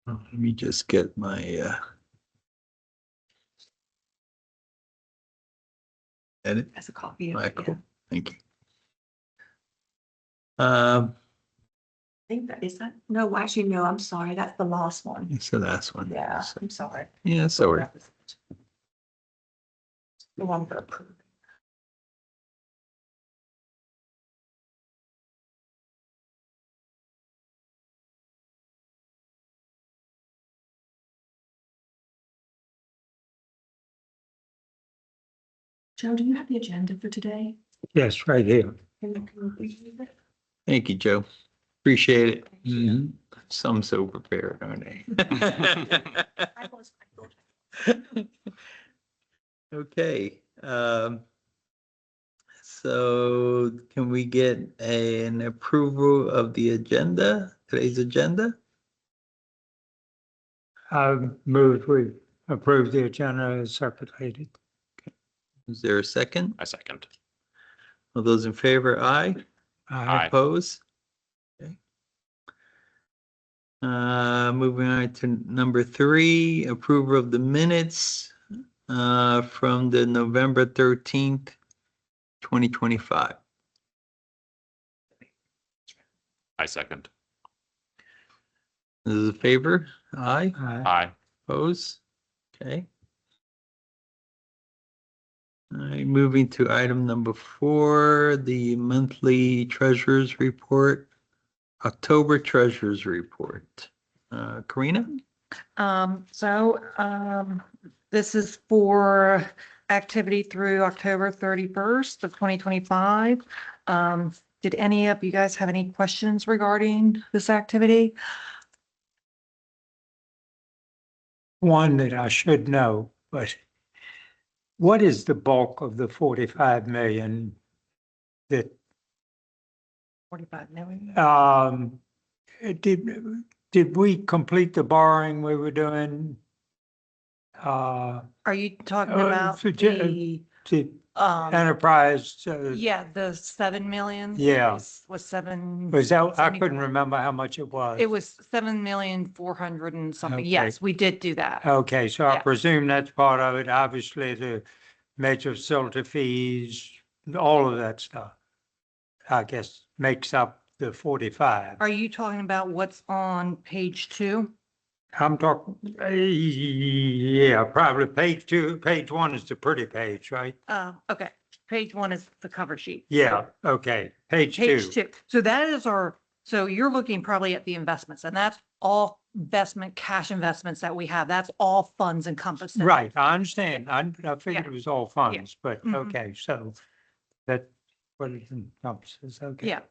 Let me just get my, edit. As a copy of it. Michael, Yeah. thank you. I think that is that. No, actually, no, I'm sorry. That's the last one. It's the last one. Yeah, I'm sorry. Yeah, so The one for approved. Joe, do you have the agenda for today? Yes, right here. Can you read it? thank you, Joe. Appreciate it. Thank you. Mhm. Some so prepared, aren't they? I thought. Okay, so can we get an approval of the agenda, today's agenda? I moved we approve the agenda as circulated. Is there a second? I second. All those in favor, aye? Aye. Oppose? Okay. Moving on to number 3, approval of the minutes from the November 13th, 2025. I second. This is a favor? Aye. Aye. Oppose? Okay. All right, moving to item number 4, the monthly treasurer's report, October treasurer's report. Karina? This is for activity through October 31st of 2025. Did any of you guys have any questions regarding this activity? One that I should know, but what is the bulk of the 45 million that 45 million? did we complete the borrowing we were doing? Are you talking Oh, about for the, To enterprise? yeah, the 7 million? Yeah. Was 7. Was that, I 75. couldn't remember how much it was. It was 7,400,000 and something. Okay. Yes, we did do that. Okay, so I Yeah. presume that's part of it. Obviously, the major facility fees, all of that stuff, I guess, makes up the 45. Are you talking about what's on page 2? I'm talking, yeah, probably page 2, page 1 is the pretty page, right? Okay, page 1 is the cover sheet. Yeah, okay, page 2. Page 2. So that is so you're looking probably at the investments, and that's all cash investments that we have. That's all funds encompassed. in it. Right, I understand. I figured Yeah. it was all funds, but Mhm. okay, so that what it encompasses, okay. Yeah.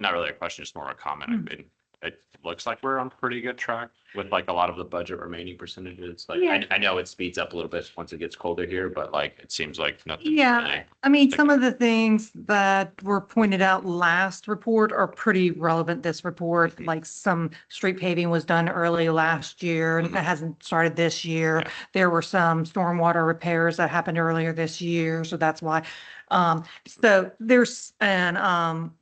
Not really a question, just more a comment. I Hmm. mean, it looks like we're on pretty good track with like a lot of the budget remaining percentages. Like, Yeah. I know it speeds up a little bit once it gets colder here, but like, it seems like nothing. Yeah, I mean, some of the things that were pointed out last report are pretty relevant this report, like some street paving was done early last year and it Mhm. hasn't started this year. Yeah. There were some stormwater repairs that happened earlier this year, so that's why. So there's, and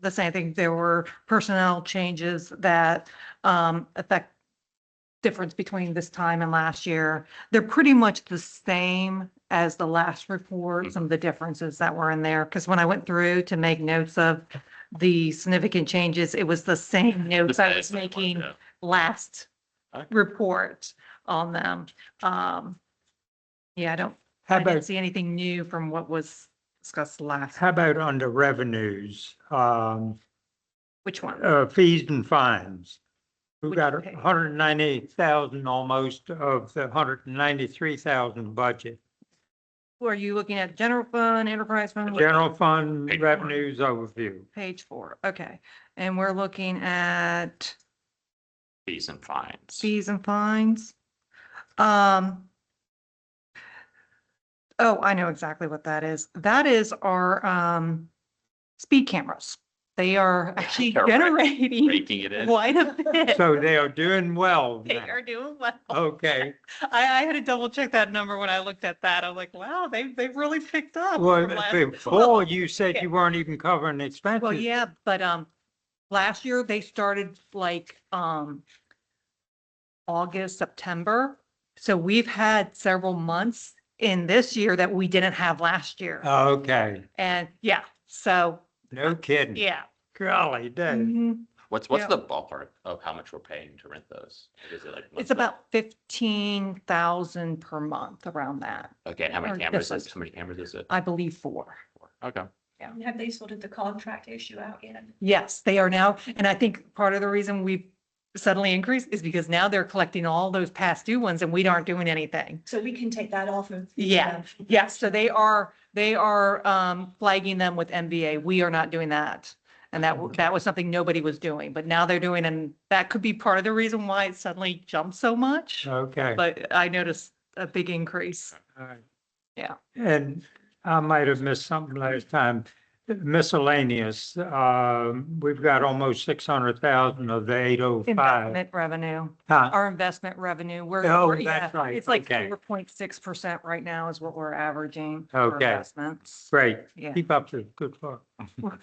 the same thing, there were personnel changes that affect difference between this time and last year. They're pretty much the same as the last report, some of the differences that were in there. Because when I went through to make notes of the significant changes, it was the same notes I was making Yeah. last Okay. report on them. Yeah, I How didn't about, see anything new from what was discussed last. how about under revenues, Which one? fees and fines? We Which got page? 190,000 almost of the 193,000 budget. Were you looking at general fund, enterprise fund? General fund Page 4. revenues overview. Page 4, okay. And we're looking at Fees and fines. fees and fines. Oh, I know exactly what that is. That is our speed cameras. They are actually They're generating Raking it in. quite a bit. So they are doing well They now. are doing well. Okay, I had to double check that number when I looked at that. I'm like, wow, they've really picked up. well, from last- before you said Yeah. you weren't even covering expenses. Well, yeah, but, last year they started like, August, September. So we've had several months in this year that we didn't have last year. Okay, And yeah, so, no kidding. yeah. Golly, day. Mhm. What's Yeah. the ballpark of how much we're paying to rent those? Like, is it like? It's monthly? about 15,000 per month, around that. Okay, and how or many cameras different. how many cameras is it? I believe 4. Okay. Have they sorted the contract issue out yet? Yes, they are now. And I think part of the reason we've suddenly increased is because now they're collecting all those past due ones and we aren't doing anything. So we can take that off of. Yeah, yes. So they are flagging them with MVA. We are not doing that. And that was something nobody was doing, but now they're doing, and that could be part of the reason why it suddenly jumped so much. Okay. But I noticed a big increase. All right. Yeah. And I might have missed something last time. Miscellaneous, we've got almost 600,000 of the 805. Investment revenue, Huh? our investment revenue, Oh, we're, yeah, that's right. it's like Okay. 4.6% right now is what we're averaging. for Okay. Investments. Great. Yeah. Keep up the good work.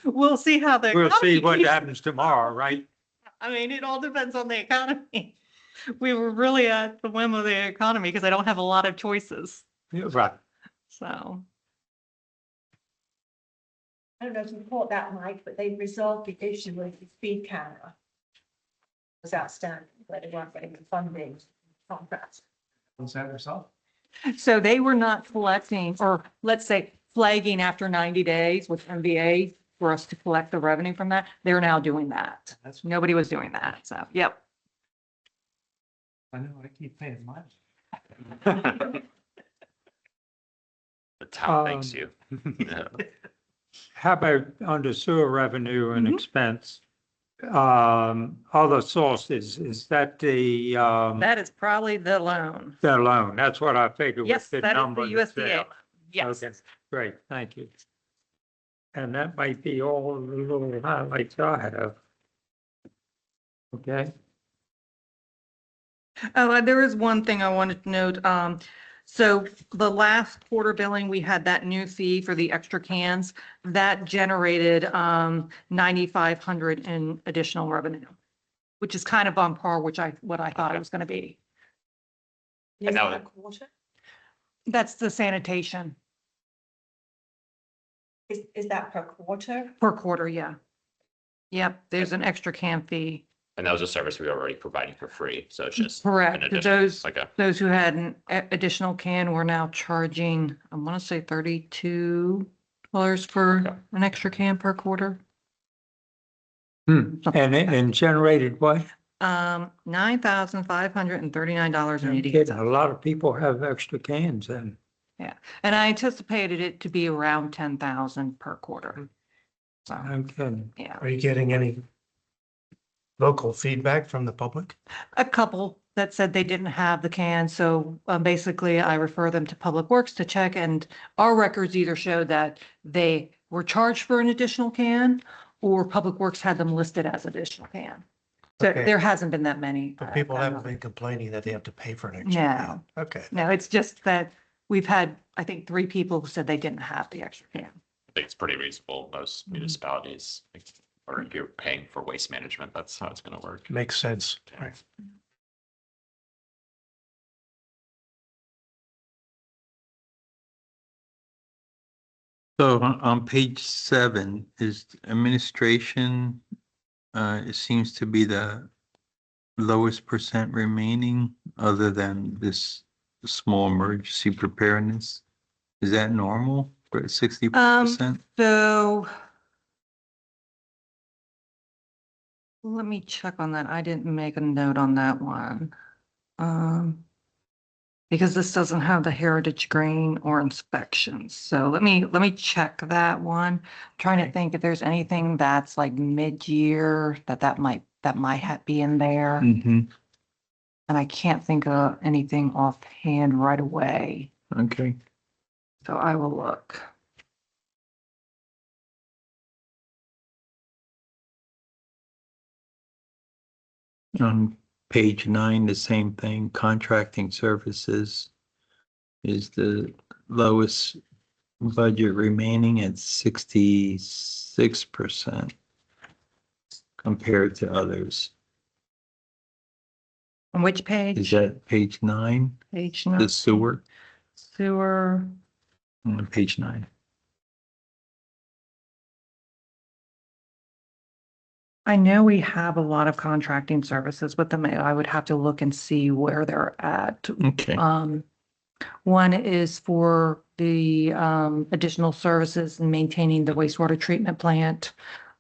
We'll see how the. We'll see economy what keeps- happens tomorrow, right? I mean, it all depends on the economy. We were really at the whim of the economy because I don't have a lot of choices, Yeah, right. so. I don't know if you caught that, Mike, but they resolved the issue with the speed camera. It was outstanding, where they weren't getting the funding contracts. Was that yourself? So they were not collecting, or let's say flagging after 90 days with MVA for us to collect the revenue from that. They're now doing that. That's, Nobody was doing that. So, yep. I know, I keep paying mine. The town thanks you. Yeah. How about under sewer revenue and Mhm. expense? Other sources, is that the That is probably the loan. loan? That's what I figured Yes, with the that is the number. that's USDA. there. Yes. Okay, great, thank you. And that might be all the little highlights I have. Okay, Oh, there is one thing I wanted to note. So the last quarter billing, we had that new fee for the extra cans that generated 9,500 in additional revenue, which is kind of on par, what I thought it was going to be. Is And that that a was- quarter? That's the sanitation Is that per quarter? per quarter, yeah. Yep, there's an extra can fee. And that was a service we were already providing for free, so it's just. Correct. an To additional- those, Okay, those who had an additional can, we're now charging, I want to say $32 for Okay. an extra can per quarter. and it generated what? $9,539.80. A lot of people have extra cans and, And I anticipated it to be around 10,000 per quarter. So, okay. yeah, Are you getting any local feedback from the public? a couple that said they didn't have the can. So basically I refer them to Public Works to check, and our records either showed that they were charged for an additional can or Public Works had them listed as additional can. So Okay. there hasn't been that many. But people I haven't don't know. been complaining that they have to pay for an extra. No. can. Okay. No, it's just that we've had, I think, 3 people who said they didn't have the extra can. I think it's pretty reasonable. Most municipalities, like, or if you're paying for waste management, that's how it's gonna work. Makes sense. Right. So on page 7 is administration, it seems to be the lowest percent remaining other than this small emergency preparedness. Is that normal for 60%? So let me check on that. I didn't make a note on that one. Because this doesn't have the heritage green or inspections. So let me check that one. Trying to Okay. think if there's anything that's like mid-year that might be in there. Mm-hmm, And I can't think of anything offhand right away. okay. So I will look. On page 9, the same thing, contracting services is the lowest budget remaining at 66% compared to others. On which Is page? that page 9, Page the 9. sewer, Sewer. on page 9? I know we have a lot of contracting services with them. I would have to look and see where they're at. Okay, One is for the additional services and maintaining the wastewater treatment plant.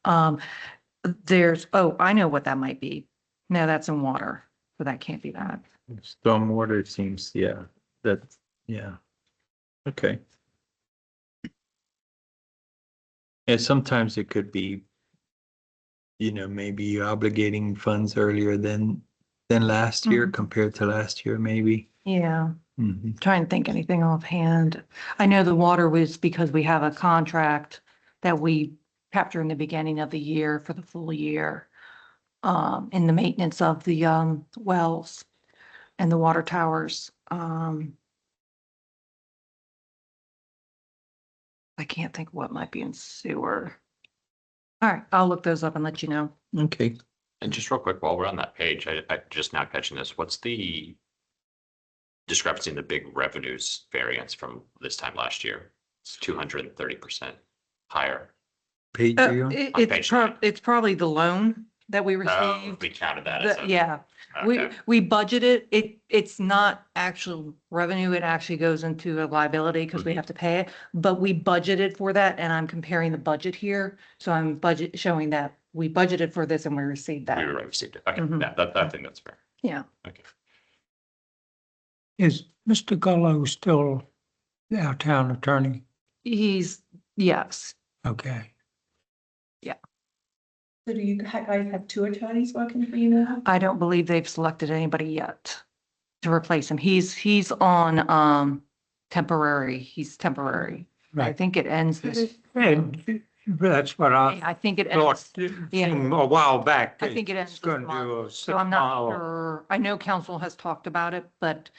Oh, I know what that might be. No, that's in water, so that can't be that. stormwater seems, yeah, yeah. Okay. Yeah, sometimes it could be, maybe you're obligating funds earlier than last year Mhm. compared to last year, maybe. Yeah, Mhm. trying to think anything offhand. I know the water was because we have a contract that we capture in the beginning of the year for the full year. In the maintenance of the wells and the water towers. I can't think what might be in sewer. All right, I'll look those up and let you know. Okay, And just real quick, while we're on that page, I just now catching this, what's the discrepancy in the big revenues variance from this time last year? It's 230% higher. page are you on? It's probably the loan that we Oh, received. we counted that as a. Yeah, Okay. we budgeted, it's not actual revenue, it actually goes into a liability because we have to pay it. But we budgeted for that and I'm comparing the budget here. So I'm showing that we budgeted for this and we received We that. already received it. Okay, Mhm. yeah, I think that's fair. Yeah. Okay. Is Mr. Gullo still our town attorney? Yes. Okay. So do you guys have two attorneys working for you now? I don't believe they've selected anybody yet to replace him. He's on temporary. He's temporary. I Right. think it ends this, And that's what I I think it thought ends, yeah. a while back. I think it ends It's this going to do a so I'm not 6 mile. sure. I know council has talked about it, but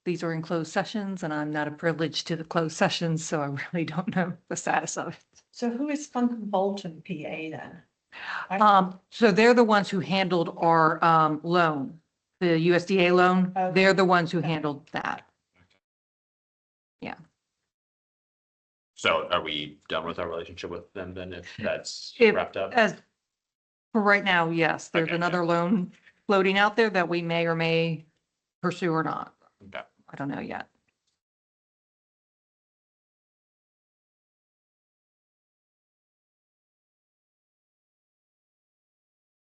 these are in closed sessions and I'm not a privilege to the closed sessions, so I really don't know the status of it. So who is Funkin Bolton PA then? So they're the ones who handled our loan, the USDA loan. Okay. They're the ones who handled that. So are we done with our relationship with them then if that's If- wrapped up? As for right now, yes, there's Okay, yeah. another loan floating out there that we may or may pursue or not. Okay. I don't know yet.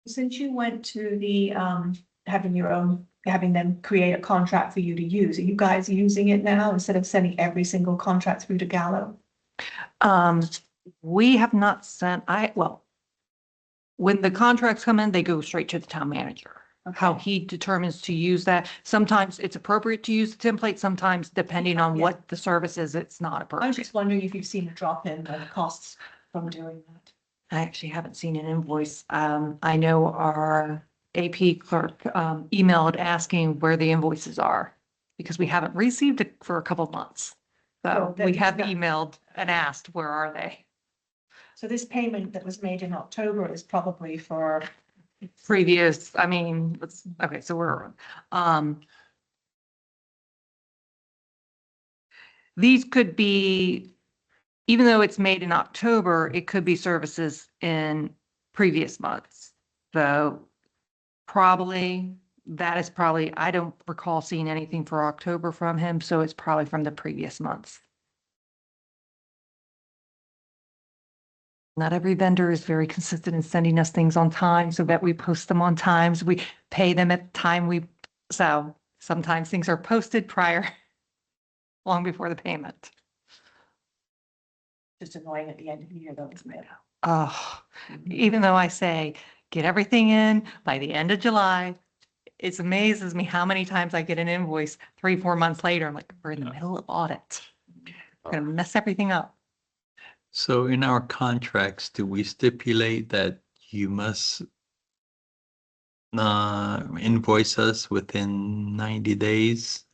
Since you went to the, having them create a contract for you to use, are you guys using it now instead of sending every single contract through to Gallo? We have not sent, when the contracts come in, they go straight to the town manager. How Okay. he determines to use that. Sometimes it's appropriate to use the template, sometimes depending on Yeah. what the service is, it's not I was appropriate. just wondering if you've seen a drop in the costs from doing that. I actually haven't seen an invoice. I know our AP clerk emailed asking where the invoices are because we haven't received it for a couple of months. So So we that- have that- emailed and asked, where are they? So this payment that was made in October is probably for, Previous, okay, so these could be, even though it's made in October, it could be services in previous months. So I don't recall seeing anything for October from him, so it's probably from the previous months. Not every vendor is very consistent in sending us things on time so that we post them on times. We pay them at the time so sometimes things are posted prior, long before the payment. just annoying at the end of the year though, isn't it? Oh, even though I say, get everything in by the end of July, it amazes me how many times I get an invoice 3-4 months later. I'm like, we're in the middle of audit. We're gonna mess everything up. So in our contracts, do we stipulate that you must invoice us within 90 days?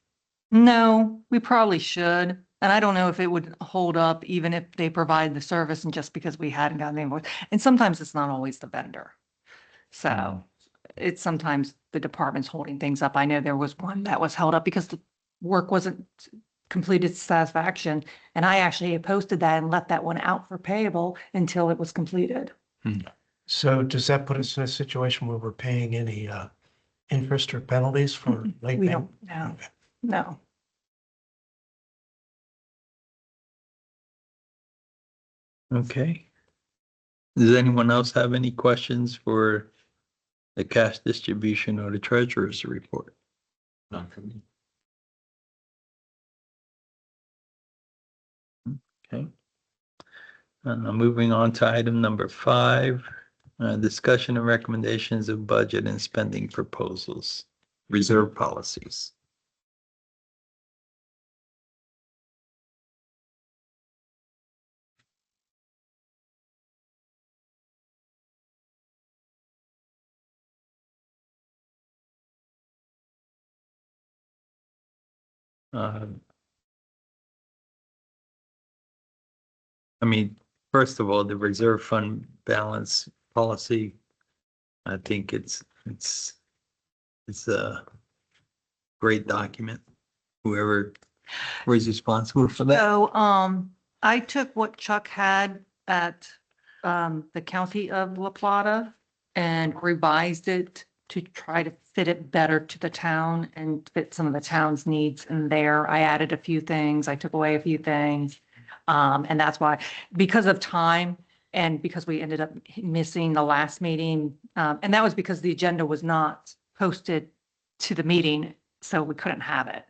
No, we probably should. And I don't know if it would hold up even if they provide the service and just because we hadn't gotten the invoice. And sometimes it's not always the vendor. So it's sometimes the department's holding things up. I know there was one that was held up because the work wasn't completed to satisfaction. And I actually posted that and left that one out for payable until it was completed. So does that put us in a situation where we're paying any interest or penalties for late We payment? don't, no, no. Okay. Does anyone else have any questions for the cash distribution or the treasurer's report? Not for me. Okay. Moving on to item number 5, discussion and recommendations of budget and spending proposals, reserve policies. I mean, first of all, the reserve fund balance policy, I think it's a great document. Whoever was responsible for that. So, I took what Chuck had at, the county of La Plata and revised it to try to fit it better to the town and fit some of the town's needs in there. I added a few things, I took away a few things. And that's why, because of time and because we ended up missing the last meeting, and that was because the agenda was not posted to the meeting, so we couldn't have it.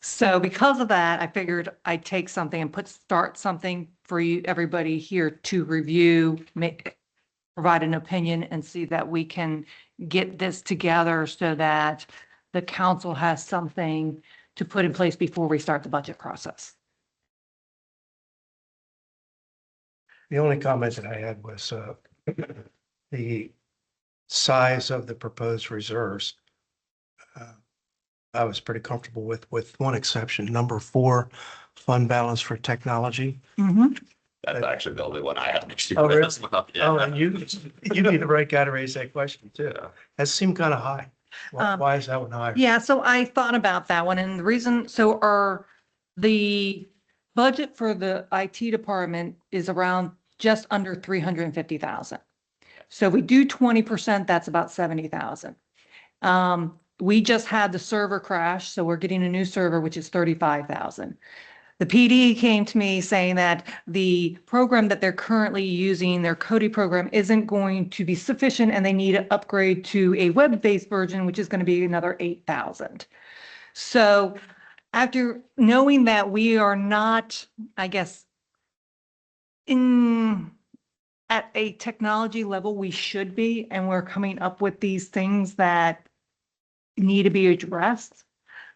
So because of that, I figured I'd take something and start something for you, everybody here to review, provide an opinion and see that we can get this together so that the council has something to put in place before we start the budget process. The only comment that I had was the size of the proposed reserves. I was pretty comfortable with one exception, number 4, fund balance for technology. That's actually the only one I had an issue Oh, with really? as well. Oh, Yeah. and you'd be the right guy to raise that question too. That seemed kind of high. Why is that one higher? Yeah, so I thought about that one and the reason, the budget for the IT department is around just under 350,000. So we do 20%, that's about 70,000. We just had the server crash, so we're getting a new server, which is 35,000. The PD came to me saying that the program that they're currently using, their Cody program, isn't going to be sufficient and they need to upgrade to a web-based version, which is going to be another 8,000. So after knowing that we are not, I guess, at a technology level we should be, and we're coming up with these things that need to be addressed.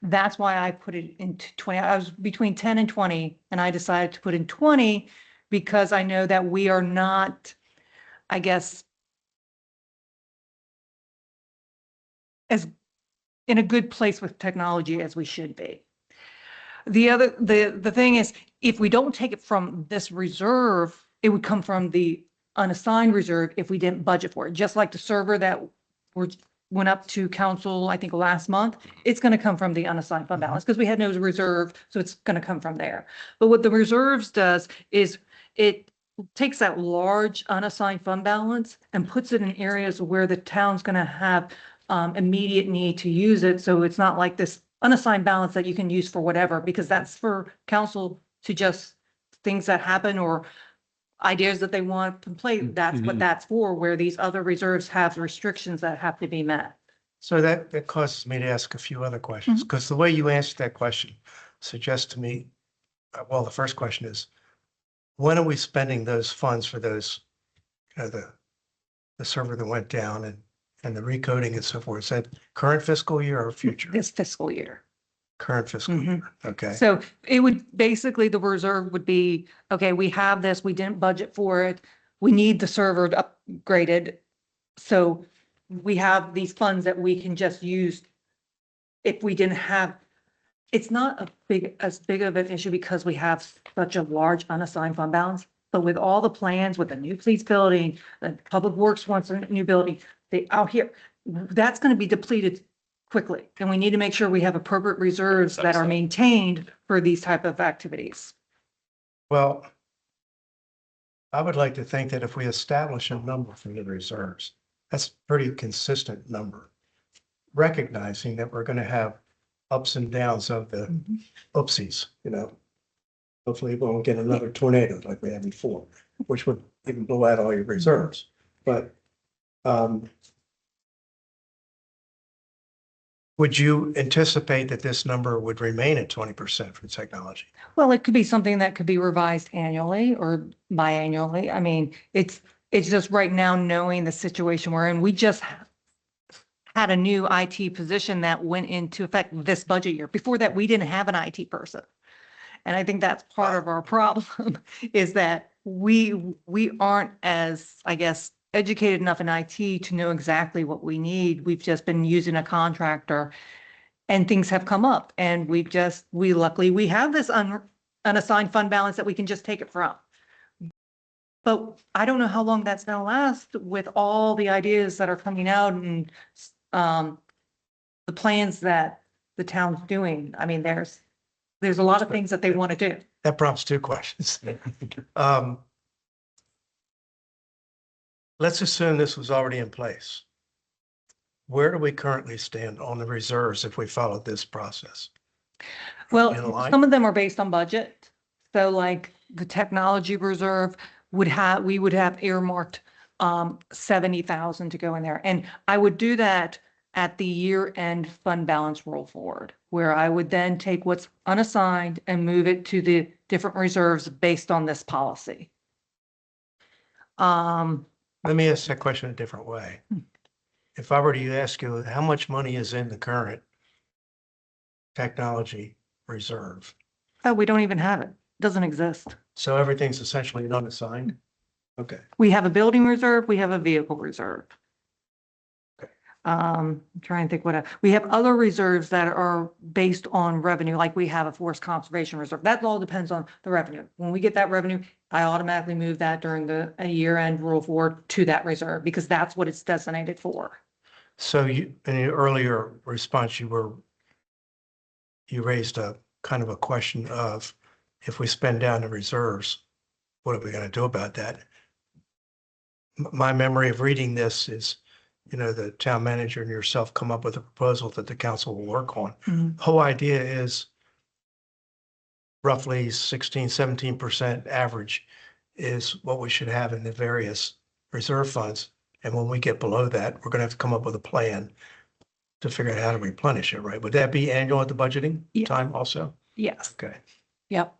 That's why I put it into 20. I was between 10 and 20, and I decided to put in 20 because I know that we are not, I guess, as in a good place with technology as we should be. The thing is, if we don't take it from this reserve, it would come from the unassigned reserve if we didn't budget for it. Just like the server that went up to council, I think last month, it's going to come from the unassigned fund balance because we had no reserve. So it's going to come from there. But what the reserves does is it takes that large unassigned fund balance and puts it in areas where the town's going to have immediate need to use it. So it's not like this unassigned balance that you can use for whatever, because that's for council to just things that happen or ideas that they want to play. That's what that's for, where these other reserves have restrictions that have to be met. So that causes me to ask a few other questions, because the way you answered that question suggests to me, well, the first question is, when are we spending those funds for those, the server that went down and the recoding and so forth? Is that current fiscal year or future? This fiscal year. Current fiscal year, okay. So it would basically, the reserve would be, okay, we have this, we didn't budget for it. We need the server upgraded. So we have these funds that we can just use if we didn't have, it's not as big of an issue because we have such a large unassigned fund balance. But with all the plans, with the new police building, the Public Works wants a new building, they out here, that's going to be depleted quickly. And we need to make sure we have appropriate reserves that are maintained for these type of activities. Well, I would like to think that if we establish a number for the reserves, that's a pretty consistent number. Recognizing that we're going to have ups and downs of the oopsies, you know. Hopefully we won't get another tornado like we had before, which would even blow out all your reserves. But would you anticipate that this number would remain at 20% for technology? Well, it could be something that could be revised annually or biannually. I mean, it's just right now knowing the situation we're in. We just had a new IT position that went into effect this budget year. Before that, we didn't have an IT person. And I think that's part of our problem is that we aren't as, I guess, educated enough in IT to know exactly what we need. We've just been using a contractor and things have come up and we luckily we have this unassigned fund balance that we can just take it from. But I don't know how long that's going to last with all the ideas that are coming out and the plans that the town's doing. I mean, there's a lot of things that they want to do. That prompts two questions. Let's assume this was already in place. Where do we currently stand on the reserves if we followed this process? Well, In line? some of them are based on budget. So like the technology reserve we would have earmarked 70,000 to go in there. And I would do that at the year-end fund balance roll forward, where I would then take what's unassigned and move it to the different reserves based on this policy. Let me ask that question a different way. If I were to ask you, how much money is in the current technology reserve? Oh, we don't even have it. Doesn't exist. So everything's essentially unassigned? Okay. We have a building reserve, we have a vehicle reserve. Okay. I'm trying to think we have other reserves that are based on revenue, like we have a forest conservation reserve. That all depends on the revenue. When we get that revenue, I automatically move that during the year-end roll forward to that reserve because that's what it's designated for. So you, in your earlier response, you raised a kind of a question of if we spend down the reserves, what are we going to do about that? My memory of reading this is, you know, the town manager and yourself come up with a proposal that the council will work on. Mhm. Whole idea is roughly 16-17% average is what we should have in the various reserve funds. And when we get below that, we're going to have to come up with a plan to figure out how to replenish it, right? Would that be annual at the budgeting Yeah. time also? Yes. Okay. Yep.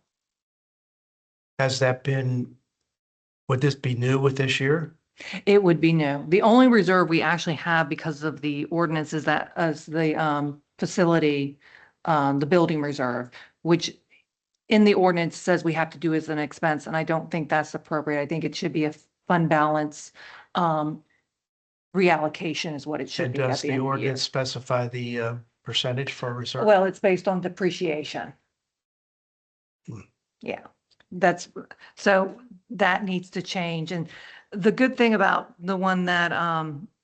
Has that been, would this be new with this year? It would be new. The only reserve we actually have because of the ordinance is that as the facility, the building reserve, which in the ordinance says we have to do as an expense. And I don't think that's appropriate. I think it should be a fund balance reallocation is what it should And be at does the the end of the year. ordinance specify the percentage for reserve? Well, it's based on depreciation. Hmm. Yeah, so that needs to change. And the good thing about the one that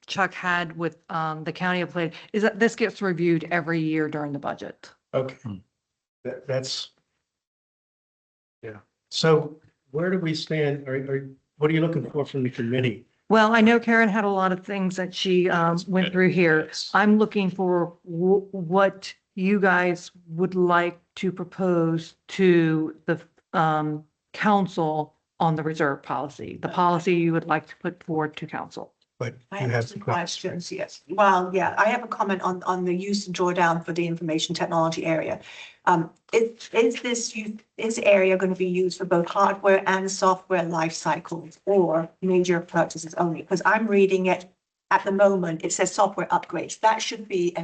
Chuck had with the county of Plain is that this gets reviewed every year during the budget. Okay. Hmm. That's, yeah. So where do we stand? Or what are you looking for from the committee? Well, I know Karen had a lot of things that she went through here. I'm looking for what you guys would like to propose to the council on the reserve policy, the policy you would like to put forward to council. But I you have have some some questions, yes. Well, yeah, I have a comment on the use and drawdown for the information technology area. Is this area going to be used for both hardware and software life cycles or major purchases only? Because I'm reading it at the moment, it says software upgrades. That should be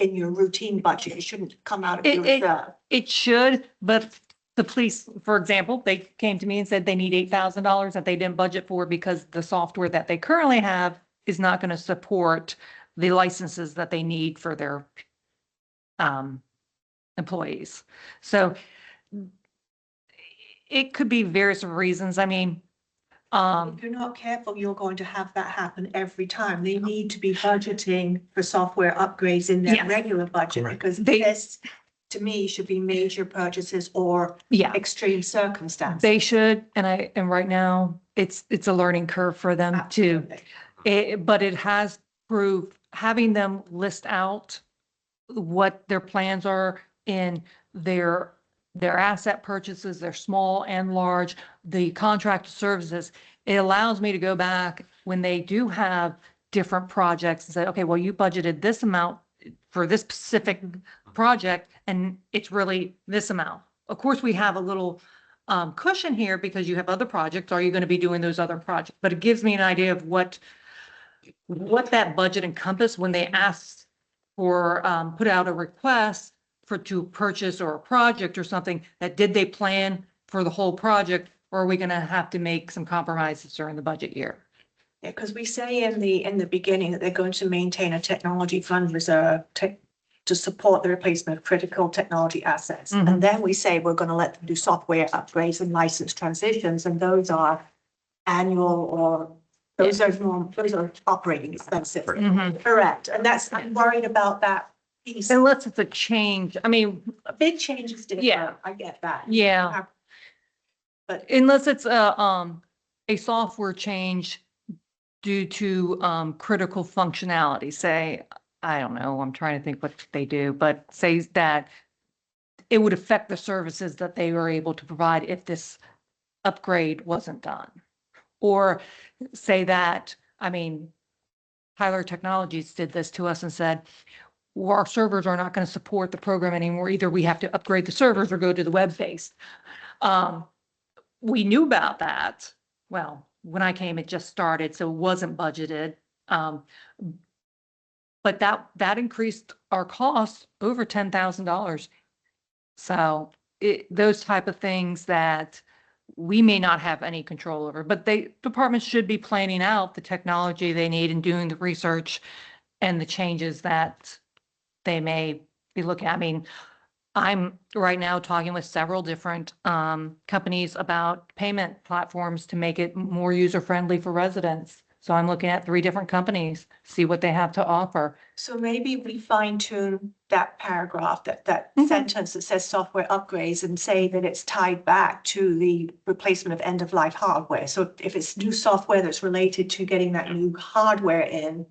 in your routine budget. It shouldn't come out of your reserve. It should, but the police, for example, they came to me and said they need $8,000 that they didn't budget for because the software that they currently have is not going to support the licenses that they need for their employees. So it could be various reasons. I mean, If you're not careful, you're going to have that happen every time. They need to be budgeting for software upgrades in their Yes. regular budget Correct. because They- this, to me, should be major purchases or yeah, extreme circumstances. they should. And right now it's a learning curve for them too. Absolutely. But it has proved, having them list out what their plans are in their asset purchases, their small and large, the contracted services, it allows me to go back when they do have different projects and say, okay, well, you budgeted this amount for this specific project, and it's really this amount. Of course, we have a little cushion here because you have other projects. Are you going to be doing those other projects? But it gives me an idea of what that budget encompass when they ask for, put out a request to purchase or a project or something, that did they plan for the whole project, or are we going to have to make some compromises during the budget year? Yeah, because we say in the beginning that they're going to maintain a technology fund reserve to support the replacement of critical technology assets. Mhm. And then we say we're going to let them do software upgrades and license transitions, and those are annual or those are operating expenses. Mhm. Correct. And that's, I'm worried about that piece. Unless it's a change, I mean, A big change is different. Yeah. I get that. yeah. But Unless it's a software change due to, critical functionality, say, I don't know, I'm trying to think what they do, but say that it would affect the services that they were able to provide if this upgrade wasn't done. Or say that, I mean, Tyler Technologies did this to us and said, well, our servers are not going to support the program anymore. Either we have to upgrade the servers or go to the web-based. We knew about that. Well, when I came, it just started, so it wasn't budgeted. But that increased our costs over $10,000. So those type of things that we may not have any control over, but departments should be planning out the technology they need and doing the research and the changes that they may be looking at. I mean, I'm right now talking with several different companies about payment platforms to make it more user-friendly for residents. So I'm looking at 3 different companies, see what they have to offer. so maybe we fine tune that paragraph, that Mhm. sentence that says software upgrades and say that it's tied back to the replacement of end of life hardware. So if it's new software that's related to getting that new hardware in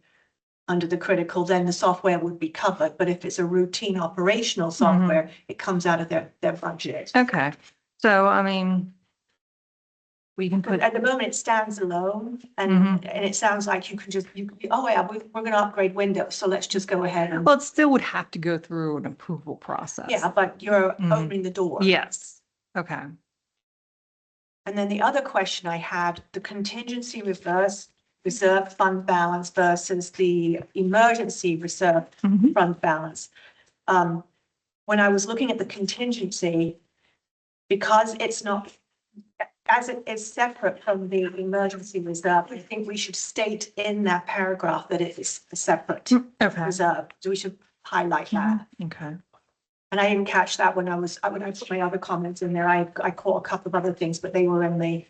under the critical, then the software would be covered. But if it's a routine operational software, it comes out of their budget. Okay, so I mean, we can But put, at the moment, it stands alone and Mhm. it sounds like you can just, oh yeah, we're going to upgrade Windows, so let's just go ahead and, well, it still would have to go through an approval process. yeah, but you're Mhm. opening the door. Yes, okay. And then the other question I had, the contingency reserve fund balance versus the emergency reserve Mhm. fund balance. When I was looking at the contingency, because it's not, as it is separate from the emergency reserve, I think we should state in that paragraph that it is a separate Okay. reserve. So we should highlight that. Okay. And I didn't catch that when I put my other comments in there. I caught a couple of other things, but they were in the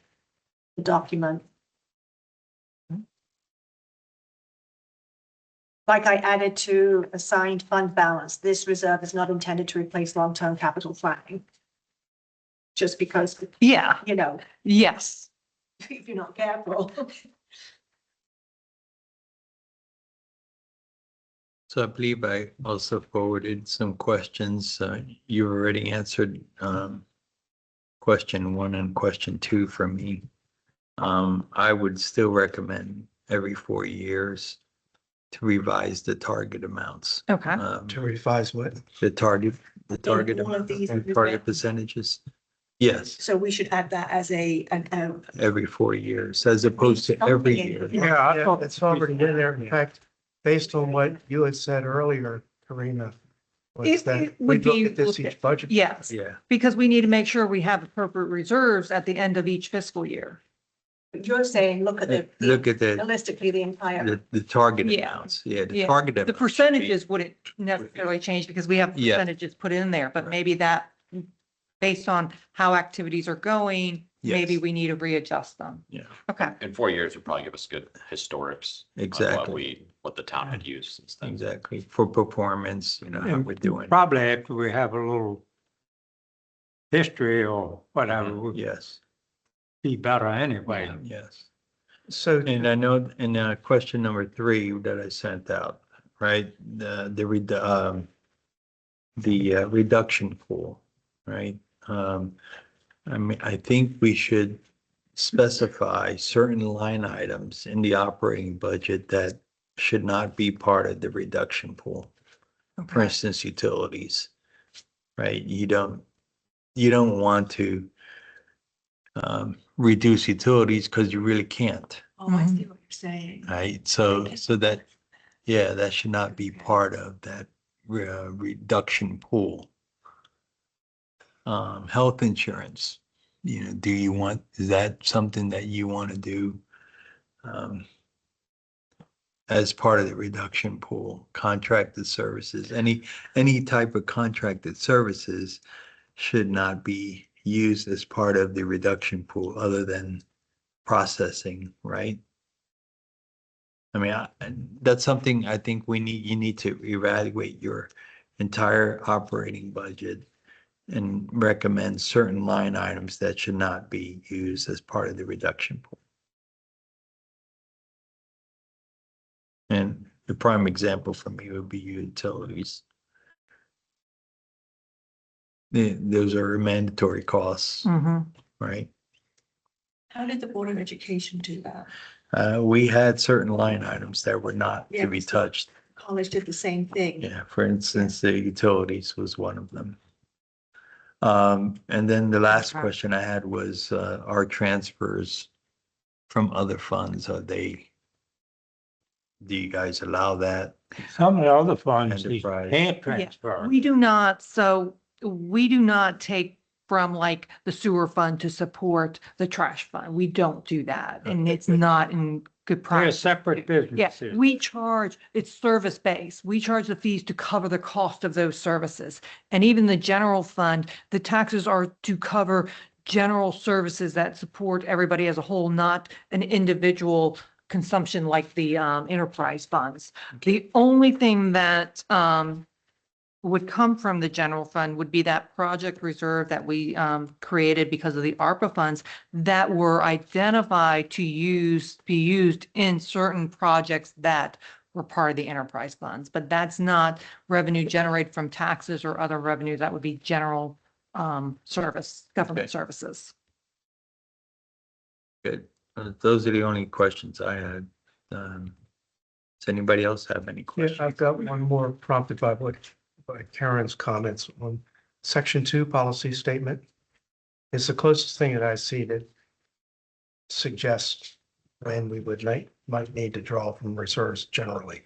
document. Like I added to assigned fund balance, this reserve is not intended to replace long-term capital planning. Just because, Yeah, you know, yes. if you're not careful. So I believe I also forwarded some questions. You already answered question 1 and question 2 for me. I would still recommend every 4 years to revise the target amounts. Okay. To revise what? The target all of amount, these target percentages. Yes, So we should add that as every 4 years as opposed to every year. Yeah, I thought It's already in there. In fact, based on what you had said earlier, Karina, was It that would we look be at this looked each at. budget. Yes, Yeah, because we need to make sure we have appropriate reserves at the end of each fiscal year. But you're saying, look at Look at the, realistically, the entire, the target Yeah. amounts. Yeah, the Yeah. target. The amounts should be- percentages wouldn't necessarily change because we have Yeah. percentages put in there, but maybe that, based on how activities are going, maybe Yes. we need to readjust them. Yeah, Okay. In 4 years would probably give us good historics. on exactly, what the town had used since then. exactly. For performance, you know, how And we're doing. Probably after we have a little history or whatever, would Yes, be better anyway. yes. So And I know in question number 3 that I sent out, right, the reduction pool, right? I mean, I think we should specify certain line items in the operating budget that should not be part of the reduction pool. For Okay. instance, utilities, right? You don't want to reduce utilities because you really can't. oh, I see what you're saying. Right, so that, yeah, that should not be part of that reduction pool. Health insurance, you know, is that something that you want to do? As part of the reduction pool, contracted services, any type of contracted services should not be used as part of the reduction pool other than processing, right? I mean, that's something I think you need to evaluate your entire operating budget and recommend certain line items that should not be used as part of the reduction pool. And the prime example for me would be utilities. Those are mandatory costs, Mhm. right? How did the Board of Education do that? We had certain line items that were not to be touched. College did the same thing. Yeah, for instance, the utilities was one of them. And then the last Okay. question I had was, our transfers from other funds, do you guys allow that? Some of the other funds, you Enterprise. can't transfer. We do not, so we do not take from like the sewer fund to support the trash fund. We don't do that. And it's not in good They're practice. separate Yeah, businesses. we charge, it's service based. We charge the fees to cover the cost of those services. And even the general fund, the taxes are to cover general services that support everybody as a whole, not an individual consumption like the enterprise funds. The only thing that would come from the general fund would be that project reserve that we created because of the ARPA funds that were identified to be used in certain projects that were part of the enterprise funds. But that's not revenue generated from taxes or other revenue. That would be general government Okay. services. Good. Those are the only questions I had. Does anybody else have any yeah, questions? I've got one more prompted by Karen's comments on section 2 policy statement. It's the closest thing that I see that suggests when we might need to draw from reserves generally.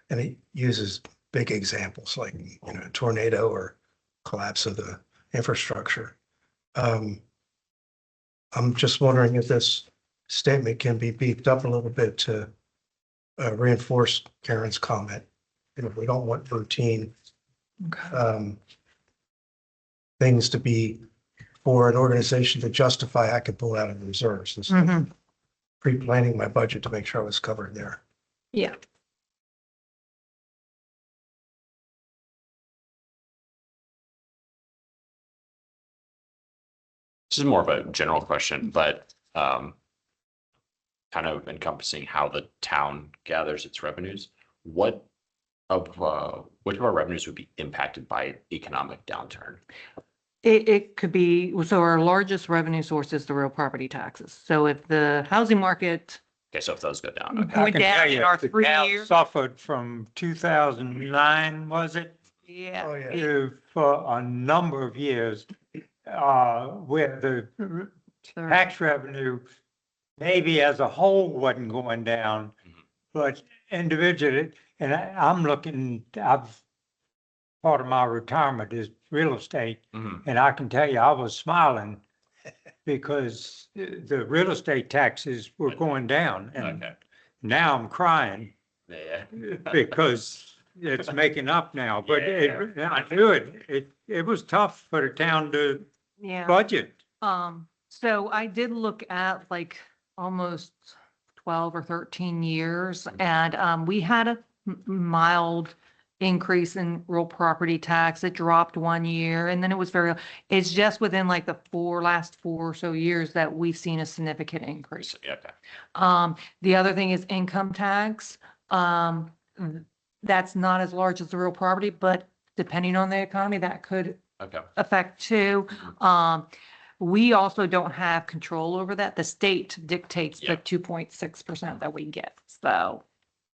And it uses big examples like, you know, tornado or collapse of the infrastructure. I'm just wondering if this statement can be beefed up a little bit to reinforce Karen's comment. You know, we don't want routine things to be for an organization to justify I can pull out of the reserves instead of pre-planning my budget to make sure I was covered there. Yeah. This is more of a general question, but kind of encompassing how the town gathers its revenues. Which of our revenues would be impacted by economic downturn? It could be, so our largest revenue source is the real property taxes. So if the housing market Okay, so if those go down, okay. I went can down tell in you, our the 3 town years. suffered from 2009, was it? Yeah. Oh, yeah. For a number of years, where the tax revenue, maybe as a whole wasn't going down, but individually, and I'm looking, part of my retirement is real estate, Mhm. and I can tell you, I was smiling because the real estate taxes were going down and Okay. now I'm crying Yeah. because it's making up now, but Yeah. I knew it was tough for the town to Yeah. budget. So I did look at like almost 12 or 13 years and, we had a mild increase in real property tax. It dropped one year and then it was it's just within like the last 4 or so years that we've seen a significant increase. So, yeah, okay. The other thing is income tax. That's not as large as the real property, but depending on the economy, that could Okay. affect too. We also don't have control over that. The state dictates the Yeah. 2.6% that we get. So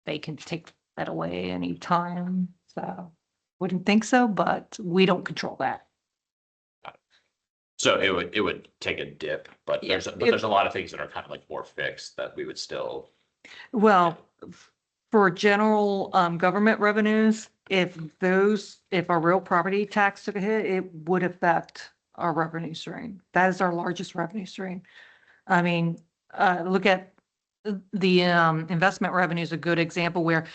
they can take that away anytime. So wouldn't think so, but we don't control that. So it would take a dip, but Yeah, there's a lot of things that are kind of like more fixed that we would still. Well, for general government revenues, if our real property tax took a hit, it would affect our revenue stream. That is our largest revenue stream. I mean, look at the investment revenue is a good example where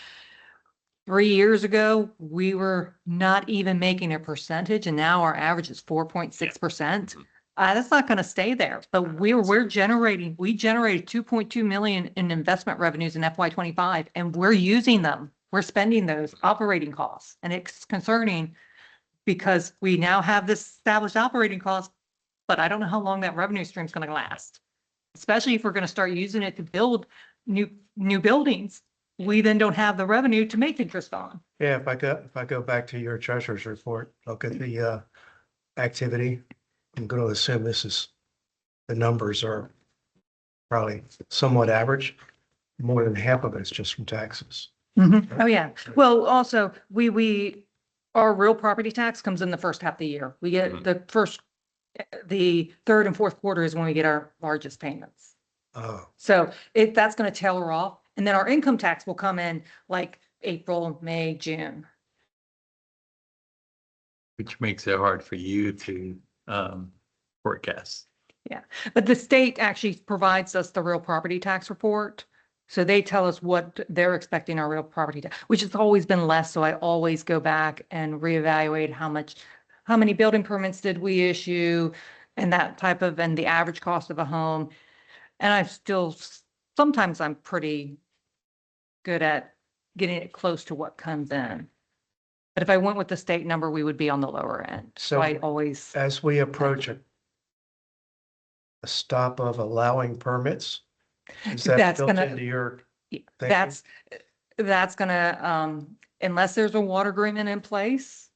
3 years ago, we were not even making a percentage and now our average is 4.6%. That's not going to stay there, but we generated 2.2 million in investment revenues in FY25 and we're using them. We're spending those operating costs and it's concerning because we now have this established operating cost, but I don't know how long that revenue stream is going to last. Especially if we're going to start using it to build new buildings, we then don't have the revenue to make interest on. Yeah, if I go back to your treasurer's report, look at the activity. I'm going to assume the numbers are probably somewhat average. More than half of it is just from taxes. Oh, yeah. Well, also, our real property tax comes in the first half of the year. We get the third and fourth quarter is when we get our largest payments. Oh, So that's going to tail her off. And then our income tax will come in like April, May, June. Which makes it hard for you to forecast. But the state actually provides us the real property tax report. So they tell us what they're expecting our real property tax, which has always been less. So I always go back and reevaluate how many building permits did we issue and and the average cost of a home. And sometimes I'm pretty good at getting it close to what comes in. But if I went with the state number, we would be on the lower end. So So- I always, as we approach a stop of allowing permits, is that That's built gonna- into your thinking? that's gonna, unless there's a water agreement in place,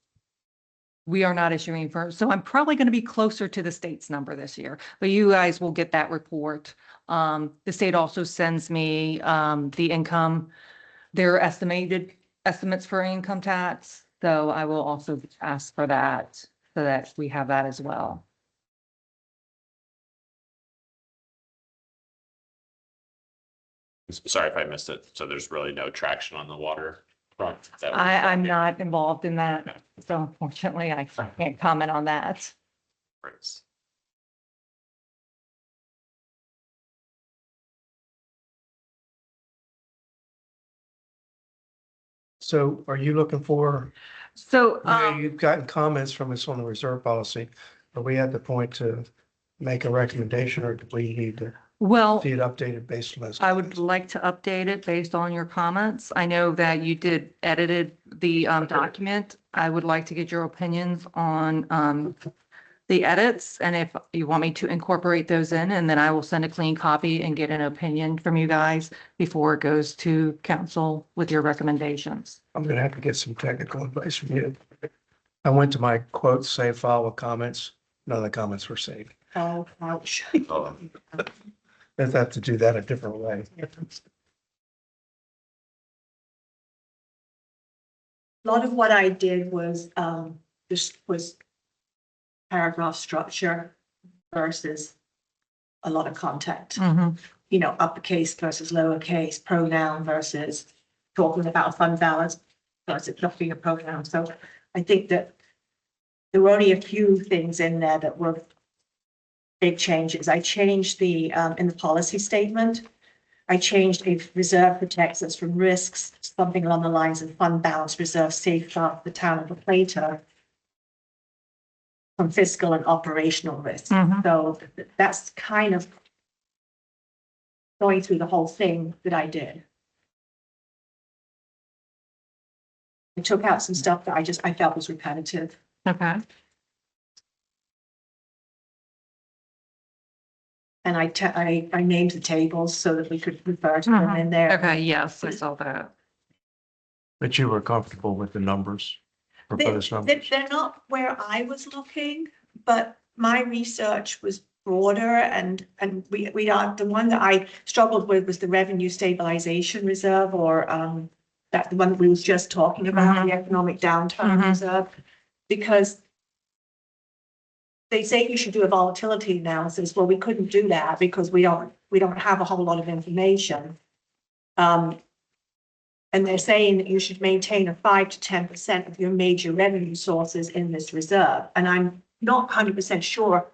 we are not issuing so I'm probably going to be closer to the state's number this year, but you guys will get that report. The state also sends me, the income, their estimates for income tax. So I will also ask for that so that we have that as well. Sorry if I missed it. So there's really no traction on the water front. I'm not involved in that. So unfortunately, I can't comment on that. So are you looking for, So, you've gotten comments from us on the reserve policy. Are we at the point to make a recommendation or do we need to well, see it updated based on those? I would like to update it based on your comments. I know that you edited the document. I would like to get your opinions on the edits and if you want me to incorporate those in, and then I will send a clean copy and get an opinion from you guys before it goes to council with your recommendations. I'm gonna have to get some technical advice from you. I went to my quotes, save file with comments. None of the comments were saved. Oh, ouch. Oh, I have to do that a different way. A lot of what I did was, paragraph structure versus a lot of content. Mhm. You know, uppercase versus lowercase, pronoun versus talking about fund balance versus not being a pronoun. So I think that there were only a few things in there that were big changes. I changed the, in the policy statement, I changed a reserve protects us from risks, something along the lines of fund balance reserve safeguard the town of La Plata from fiscal and operational risks. Mhm. So that's kind of going through the whole thing that I did. I took out some stuff that I felt was repetitive. Okay. And I named the tables so that we could refer to them in there. Okay, yes, I saw that. But you were comfortable with the numbers, proposed numbers? They're not where I was looking, but my research was broader and we are, the one that I struggled with was the revenue stabilization reserve or that the one that we was just talking about, the economic downturn Mhm. reserve. Because they say you should do a volatility analysis. Well, we couldn't do that because we don't have a whole lot of information. And they're saying that you should maintain a 5 to 10% of your major revenue sources in this reserve. And I'm not 100% sure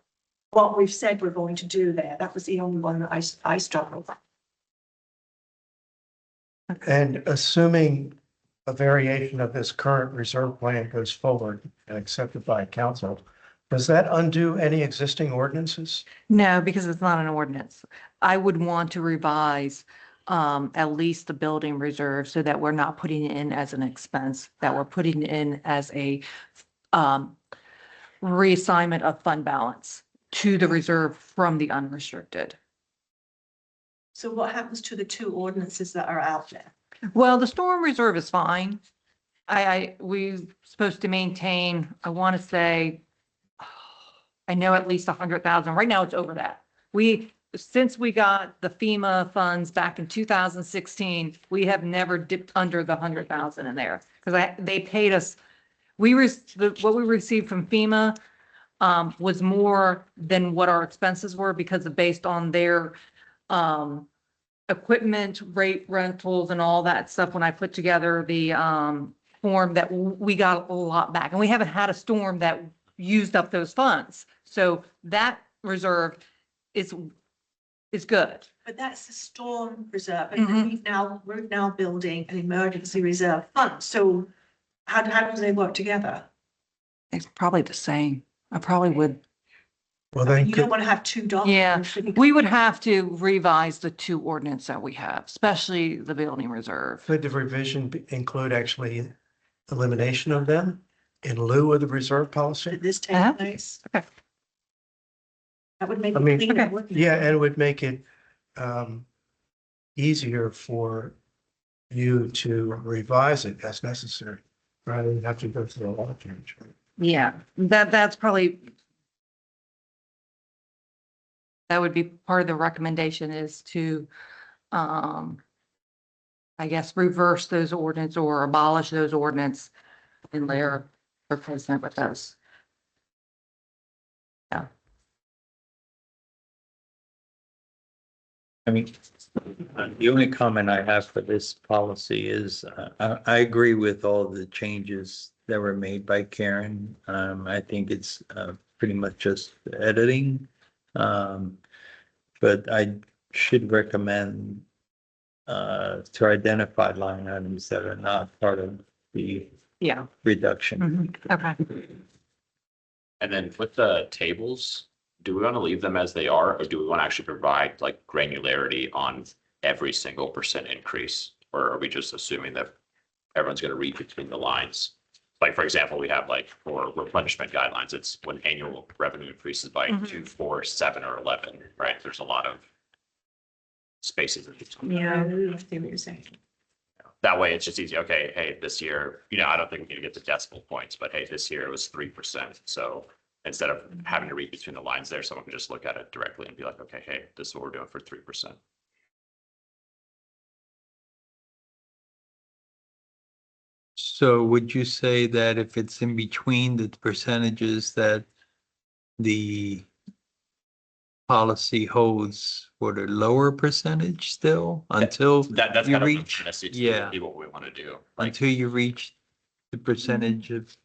what we've said we're going to do there. That was the only one that I struggled with. And assuming a variation of this current reserve plan goes forward and accepted by council, does that undo any existing ordinances? No, because it's not an ordinance. I would want to revise at least the building reserve so that we're not putting it in as an expense, that we're putting in as a reassignment of fund balance to the reserve from the unrestricted. So what happens to the two ordinances that are out there? Well, the storm reserve is fine. We're supposed to maintain, I want to say, I know at least 100,000. Right now it's over that. Since we got the FEMA funds back in 2016, we have never dipped under the 100,000 in there because they paid us. What we received from FEMA was more than what our expenses were because of based on their equipment rate rentals and all that stuff. When I put together the form that we got a lot back, and we haven't had a storm that used up those funds. So that reserve is good. But that's the storm reserve, and then we're now building an emergency reserve fund. So how do they work together? It's probably the same. I probably would. Well, I mean, then you don't could, want to have two documents. We would have to revise the two ordinance that we have, especially the building reserve. could the revision include actually elimination of them in lieu of the reserve policy? Did this Uh-huh. take place? Okay. That would make I it mean- cleaner, Okay. wouldn't it? Yeah, and it would make it easier for you to revise it as necessary, rather than have to go through a law change. Yeah, that's probably. That would be part of the recommendation is to, I guess, reverse those ordinance or abolish those ordinance and layer replacement with those. Yeah. I mean, the only comment I have for this policy is, I agree with all the changes that were made by Karen. I think it's, pretty much just editing. But I should recommend, to identify line items that are not part of the Yeah. reduction. Okay. And then with the tables, do we want to leave them as they are, or do we want to actually provide like granularity on every single percent increase? Or are we just assuming that everyone's going to read between the lines? Like, for example, we have like for replenishment guidelines, it's when annual revenue increases by 2, 4, 7, or 11, right? There's a lot of spaces in between. Yeah. I see what you're saying. That way, it's just easy. Okay, hey, this year, I don't think we need to get to decimal points, but hey, this year it was 3%. So instead of having to read between the lines there, someone can just look at it directly and be like, okay, hey, this is what we're doing for 3%. So would you say that if it's in between the percentages that the policy holds for the lower percentage still until That's you kind of reach, necessarily yeah, what we want to do. Like, until you reach the percentage of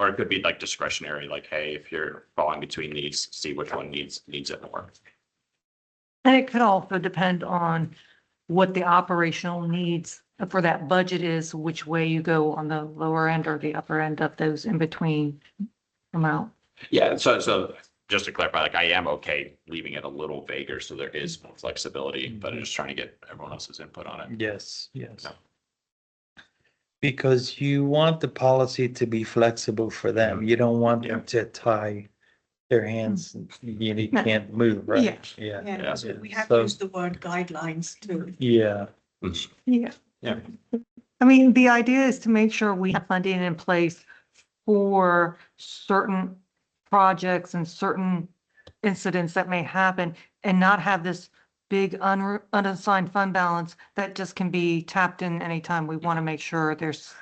Or it could be like discretionary, like, hey, if you're falling between these, see which one needs it more. And it could also depend on what the operational needs for that budget is, which way you go on the lower end or the upper end of those in between amount. Yeah, so just to clarify, like I am okay leaving it a little vaguer so there is more flexibility, but I'm just trying to get everyone else's input on it. Yes, yes. No. Because you want the policy to be flexible for them. You don't want them to tie their hands, you can't move, right? Yeah. Yeah, because we have So- used the word guidelines too. Yeah, Yeah. Yeah. I mean, the idea is to make sure we have funding in place for certain projects and certain incidents that may happen and not have this big unassigned fund balance that just can be tapped in anytime. We want to make sure there's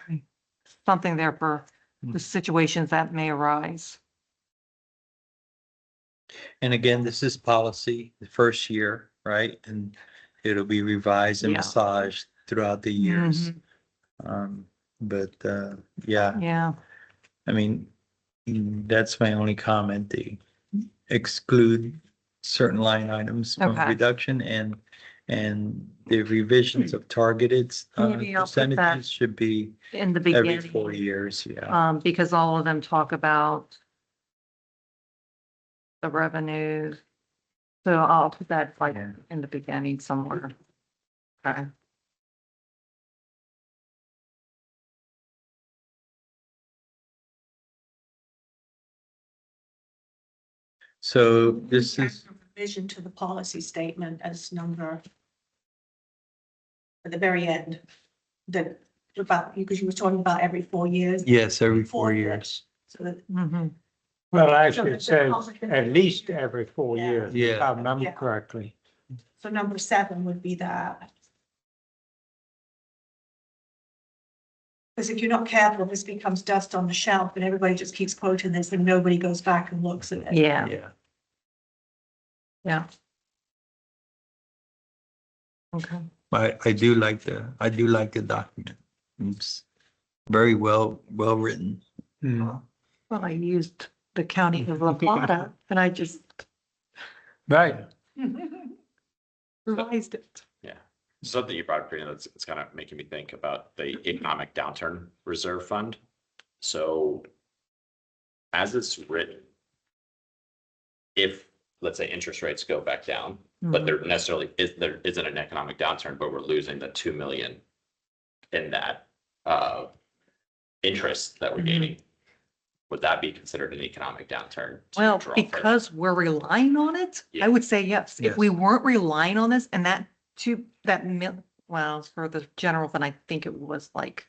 something there for the situations that may arise. and again, this is policy, the first year, right? And it'll be revised and Yeah. massaged throughout the years. Mhm. But, yeah, Yeah. I mean, that's my only comment, the exclude certain line items from Okay. reduction and the revisions of targeted Maybe I'll put that percentages should be In the every 4 beginning, years, yeah. because all of them talk about the revenues. So I'll put that like Yeah. in the beginning somewhere. Okay. So this is, Revision to the policy statement as number at the very end, that about, because you were talking about every 4 years. yes, every 4 years. So that, Mhm. Well, actually, it says at least every 4 Yeah. years, if Yeah. I remember Yeah. correctly. so number 7 would be that. Because if you're not careful, this becomes dust on the shelf and everybody just keeps quoting this and nobody goes back and looks at it. Yeah, Yeah. yeah. Okay. I do like the document. It's very well written. Mm. Well, I used the county of La Plata and I just Right. revised it. Yeah. Something you brought up, Karina, that's it's kind of making me think about the economic downturn reserve fund. So as it's written, if, let's say, interest rates go back down, but there isn't an economic downturn, but we're losing the 2 million in that interest that we're Mhm. gaining. Would that be considered an economic downturn? to Well, draw from? because we're relying on it, Yeah. I would say yes. If we Yes. weren't relying on this and well, for the general fund, I think it was like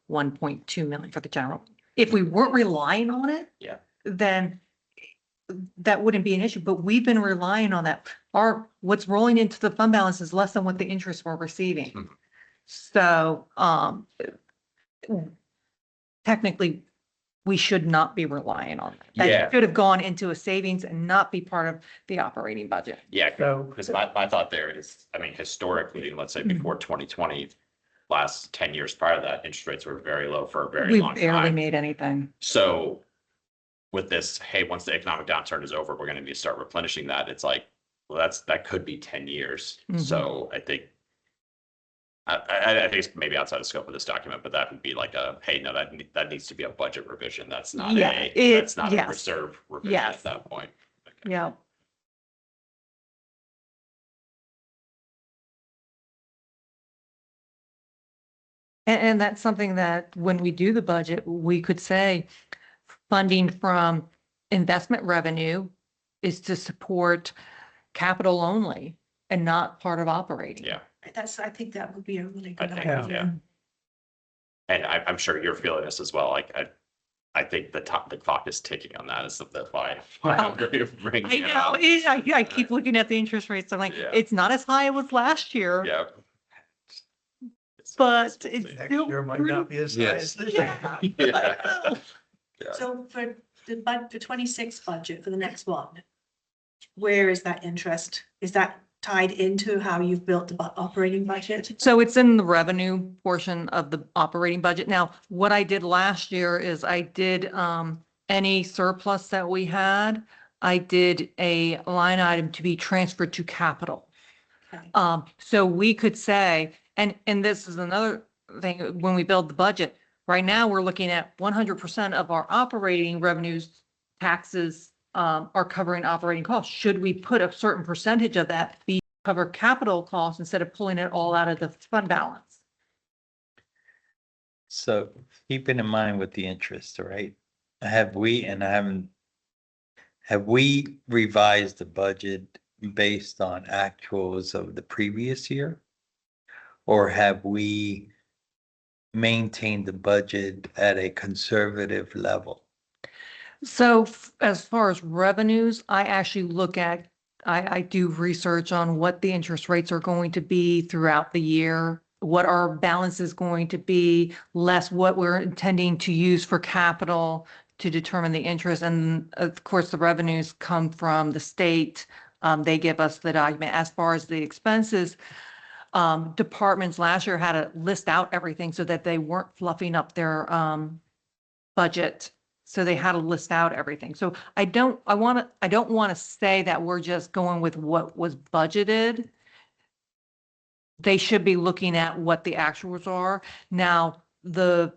1.2 million for the general. If we weren't relying on it. Yeah. Then that wouldn't be an issue, but we've been relying on that. What's rolling into the fund balance is less than what the interest we're receiving. Mhm. So, technically, we should not be relying on that. Yeah. That should have gone into a savings and not be part of the operating budget. Yeah, So- because my thought there is, I mean, historically, let's say Mm-hmm. before 2020, last 10 years prior to that, interest rates were very low for a very We long barely time. made anything. So with this, hey, once the economic downturn is over, we're going to need to start replenishing that. It's like, well, that could be 10 years. Mhm. So I think I think it's maybe outside the scope of this document, but that would be like a, hey, no, that needs to be a budget revision. That's not Yeah, that's not a yes. reserve revision Yes. at that point. Okay. Yeah. And that's something that when we do the budget, we could say funding from investment revenue is to support capital only and not part of operating. Yeah. I think that would be a really good think, idea. yeah. And I'm sure you're feeling this as well. Like, I think the clock is ticking on that. That's why I'm bringing I it know, up. I keep looking at the interest rates. I'm like, Yeah. it's not as high as it was last year, Yeah. but it's Next still. year might not be as high Yes. as this year. Yeah. Yeah. Yeah. So for the 26 budget for the next one, where is that interest? Is that tied into how you've built the operating budget? So it's in the revenue portion of the operating budget. Now, what I did last year is I did any surplus that we had, I did a line item to be transferred to capital. Okay. So we could say, and this is another thing, when we build the budget, right now, we're looking at 100% of our operating revenues, taxes, are covering operating costs. Should we put a certain percentage of that be cover capital costs instead of pulling it all out of the fund balance? So keeping in mind with the interest, right? Have we revised the budget based on actuals of the previous year? Or have we maintained the budget at a conservative level? So as far as revenues, I actually look at, I do research on what the interest rates are going to be throughout the year, what our balance is going to be, less what we're intending to use for capital to determine the interest. And of course, the revenues come from the state. They give us the document. As far as the expenses, departments last year had to list out everything so that they weren't fluffing up their budget. So they had to list out everything. So I don't want to say that we're just going with what was budgeted. They should be looking at what the actuals are. Now, the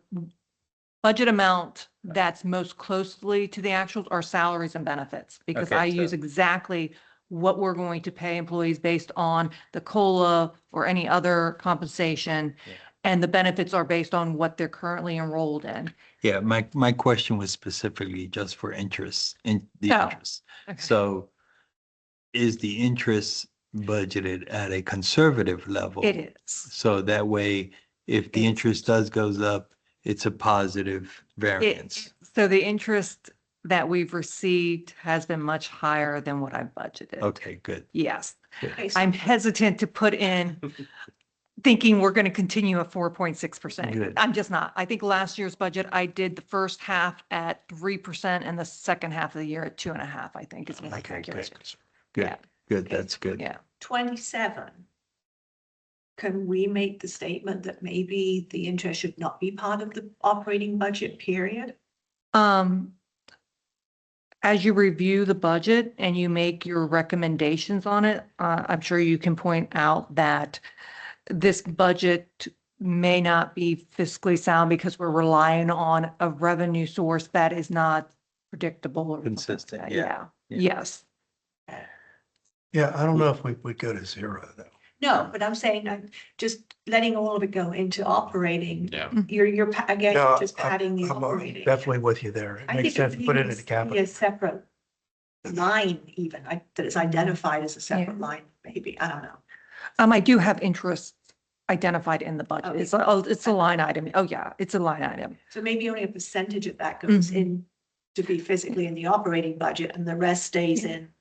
budget amount that's most closely to the actuals are salaries and benefits, because Okay, I use so- exactly what we're going to pay employees based on the COLA or any other compensation. Yeah. And the benefits are based on what they're currently enrolled in. Yeah, my question was specifically just for interest, in the Oh, interest. okay. So is the interest budgeted at a conservative level? It is. So that way, if the interest goes up, it's a positive variance. So the interest that we've received has been much higher than what I budgeted. Okay, good. Yes. Okay, so- I'm hesitant to put in thinking we're going to continue at 4.6%. Good. I'm just not. I think last year's budget, I did the first half at 3% and the second half of the year at 2.5%, I think is what I Okay, good. calculated. Good, Yeah. good, that's good. Yeah. 27. Can we make the statement that maybe the interest should not be part of the operating budget period? As you review the budget and you make your recommendations on it, I'm sure you can point out that this budget may not be fiscally sound because we're relying on a revenue source that is not predictable or something like Consistent, that. yeah. Yeah. Yes. Yeah, I don't know if we would go to zero though. No, but I'm saying I'm just letting all of it go into operating. Yeah. Again, No, you're just padding the I'm operating. definitely with you there. It I makes think sense to put it into needs to be capital. a separate line even, that is identified as a separate Yeah. line, maybe, I don't know. I do have interests identified in the budget. Okay. It's a line item. Oh, yeah, it's a line item. So maybe only a percentage of that goes Mhm. in to be physically in the operating budget and the rest stays in.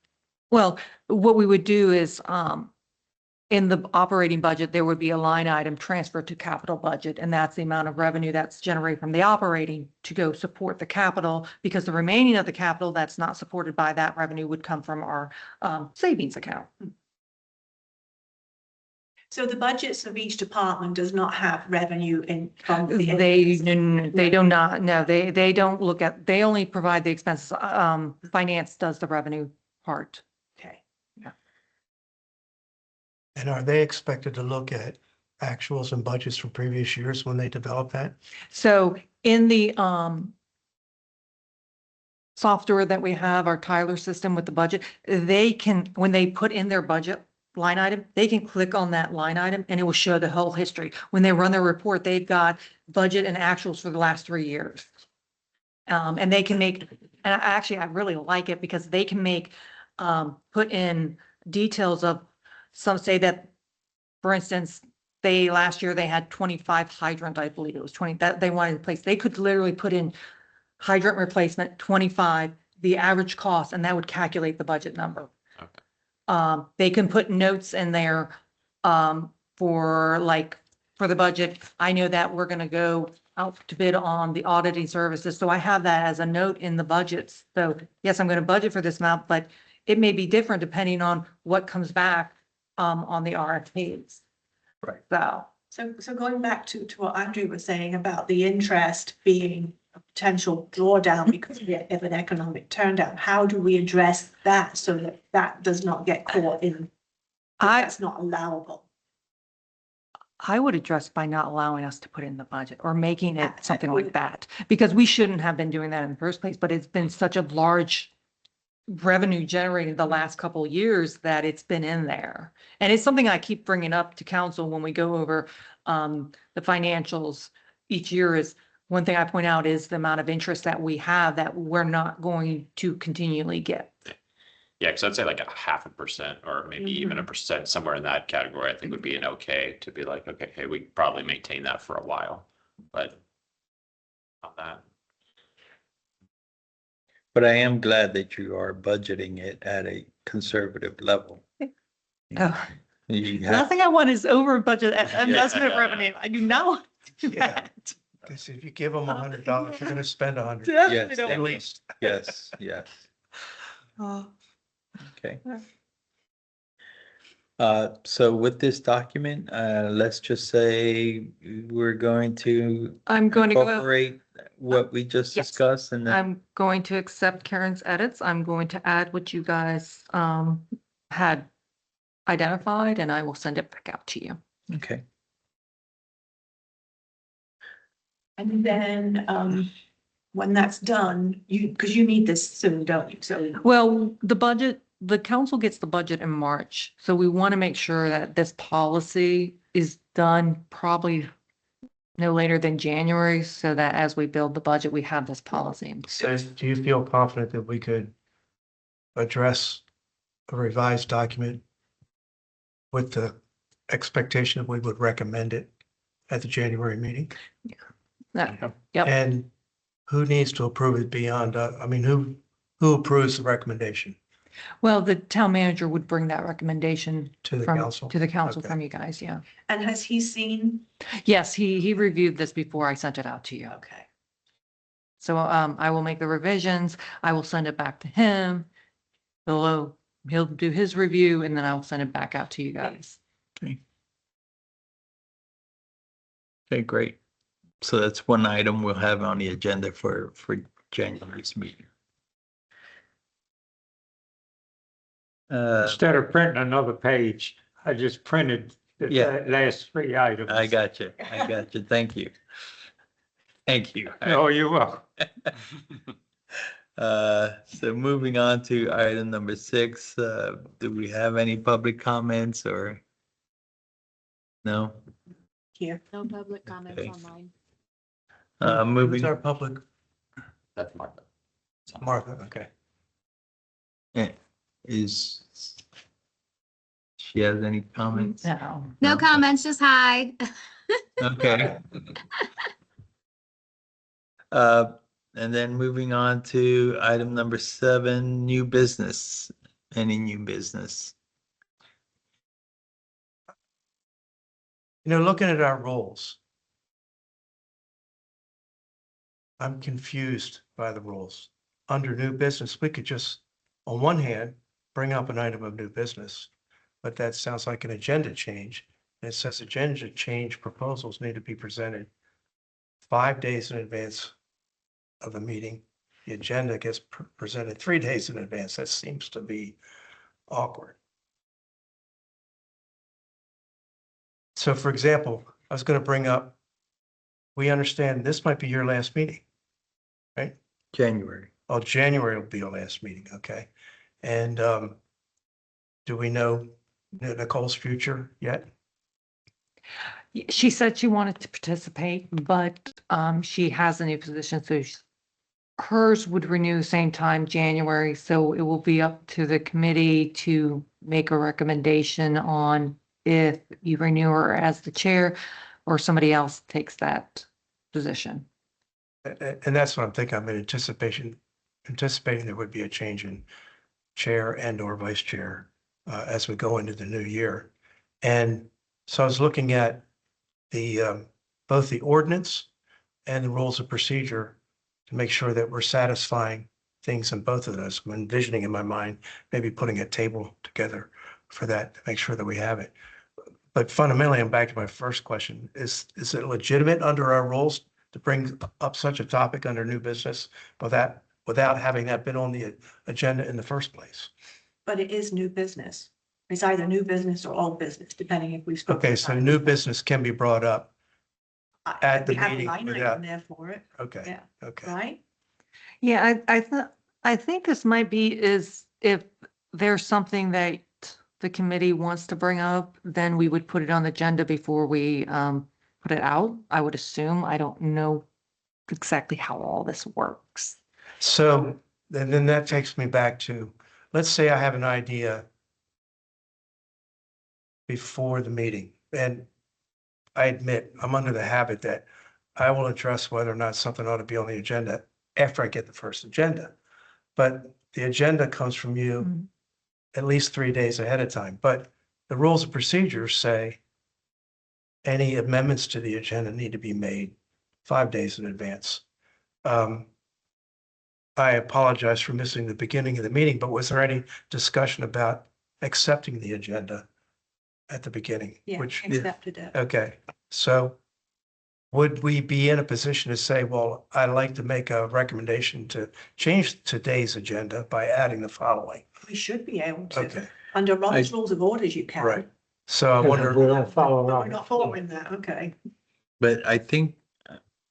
Well, what we would do is, in the operating budget, there would be a line item transferred to capital budget, and that's the amount of revenue that's generated from the operating to go support the capital, because the remaining of the capital that's not supported by that revenue would come from our savings account. So the budgets of each department does not have revenue in from the. They do not, no, they don't look at, they only provide the expenses. Finance does the revenue part. Okay. And are they expected to look at actuals and budgets from previous years when they develop that? So in the software that we have, our Tyler system with the budget, they can, when they put in their budget line item, they can click on that line item and it will show the whole history. When they run their report, they've got budget and actuals for the last 3 years. And they can make, and I really like it because they can make, put in details of, some say that, for instance, last year they had 25 hydrant, I believe it was 20, that they wanted to place. They could literally put in hydrant replacement, 25, the average cost, and that would calculate the budget number. Okay. They can put notes in there, for the budget. I know that we're going to go out to bid on the auditing services. So I have that as a note in the budgets. So yes, I'm going to budget for this amount, but it may be different depending on what comes back on the RFPs. Right. So going back to what Andrew was saying about the interest being a potential drawdown because of an economic turndown, how do we address that so that that does not get caught in, that's not allowable? I would address by not allowing us to put it in the budget or making it something like that, because we shouldn't have been doing that in the first place, but it's been such a large revenue generated the last couple of years that it's been in there. And it's something I keep bringing up to council when we go over the financials each year. Is one thing I point out is the amount of interest that we have that we're not going to continually get. Yeah, because I'd say like a 0.5% or maybe even a percent, somewhere in that category, I think would be an okay to be like, okay, hey, we probably maintain that for a while, but on that. But I am glad that you are budgeting it at a conservative level. Oh, You the have, last thing I want is over budget investment revenue. I do not want to do Yeah. that. Because if you give them $100, you're gonna spend 100, Definitely Yes, don't at want- least. yes, yes, Oh. okay. Yeah. So with this document, let's just say we're going to I'm going to go. incorporate what we just Yes. discussed and then, I'm going to accept Karen's edits. I'm going to add what you guys had identified, and I will send it back out to you. okay. And then, when that's done, because you need this soon, don't you? So, Well, the council gets the budget in March, so we want to make sure that this policy is done probably no later than January, so that as we build the budget, we have this policy. So do you feel confident that we could address a revised document with the expectation that we would recommend it at the January meeting? Yep. And who needs to approve it beyond, who approves the recommendation Well, the town manager would bring that recommendation to the from, council? to the council Okay. from you guys, yeah. and has he seen? Yes, he reviewed this before I sent it out to you. Okay. So I will make the revisions. I will send it back to him. He'll do his review, and then I will send it back out to you guys. Okay, great. So that's one item we'll have on the agenda for January's meeting. Instead of printing another page, I just printed the Yeah. last 3 items. I got you. Thank you. Thank you. Oh, you're welcome. So moving on to item number 6, do we have any public comments or? No? Here. No public comments Okay. online. Moving, Who's our public? That's Martha. Martha, okay. is, she has any comments? No. No No. comments, just hi. Okay. And then moving on to item number 7, new business. Any new business? Looking at our rules, I'm confused by the rules. Under new business, we could just, on one hand, bring up an item of new business, but that sounds like an agenda change. And it says agenda change proposals need to be presented 5 days in advance of the meeting. The agenda gets presented 3 days in advance. That seems to be awkward. So for example, I was going to bring up, we understand this might be your last meeting. January. Oh, January will be your last meeting, okay. And do we know Nicole's future yet? She said she wanted to participate, but she has a new position, so hers would renew same time, January, so it will be up to the committee to make a recommendation on if you renew her as the chair or somebody else takes that position. And that's what I'm thinking. I'm in anticipating there would be a change in chair and or vice chair as we go into the new year. And so I was looking at the both the ordinance and the rules of procedure to make sure that we're satisfying things in both of those. I'm envisioning in my mind, maybe putting a table together for that, to make sure that we have it. But fundamentally, I'm back to my first question. Is it legitimate under our rules to bring up such a topic under new business without having that been on the agenda in the first place? But it is new business. It's either new business or old business, depending if we spoke. Okay, so new business can be brought up. at the We have a meeting line without- item there for it, Okay, Yeah. okay. right? Yeah, I think this might be is if there's something that the committee wants to bring up, then we would put it on the agenda before we put it out. I would assume. I don't know exactly how all this works. So then that takes me back to, let's say I have an idea before the meeting, and I admit I'm under the habit that I will address whether or not something ought to be on the agenda after I get the first agenda. But the agenda comes from you Mhm. at least 3 days ahead of time. But the rules of procedure say any amendments to the agenda need to be made 5 days in advance. I apologize for missing the beginning of the meeting, but was there any discussion about accepting the agenda at the beginning? Yeah, Which, accepted it. okay, so would we be in a position to say, well, I'd like to make a recommendation to change today's agenda by adding the following? We should be able to. Okay, Under Robert's Rules of Orders, you can. right. So I wonder, We don't follow But we're up. not following that, okay. But I think,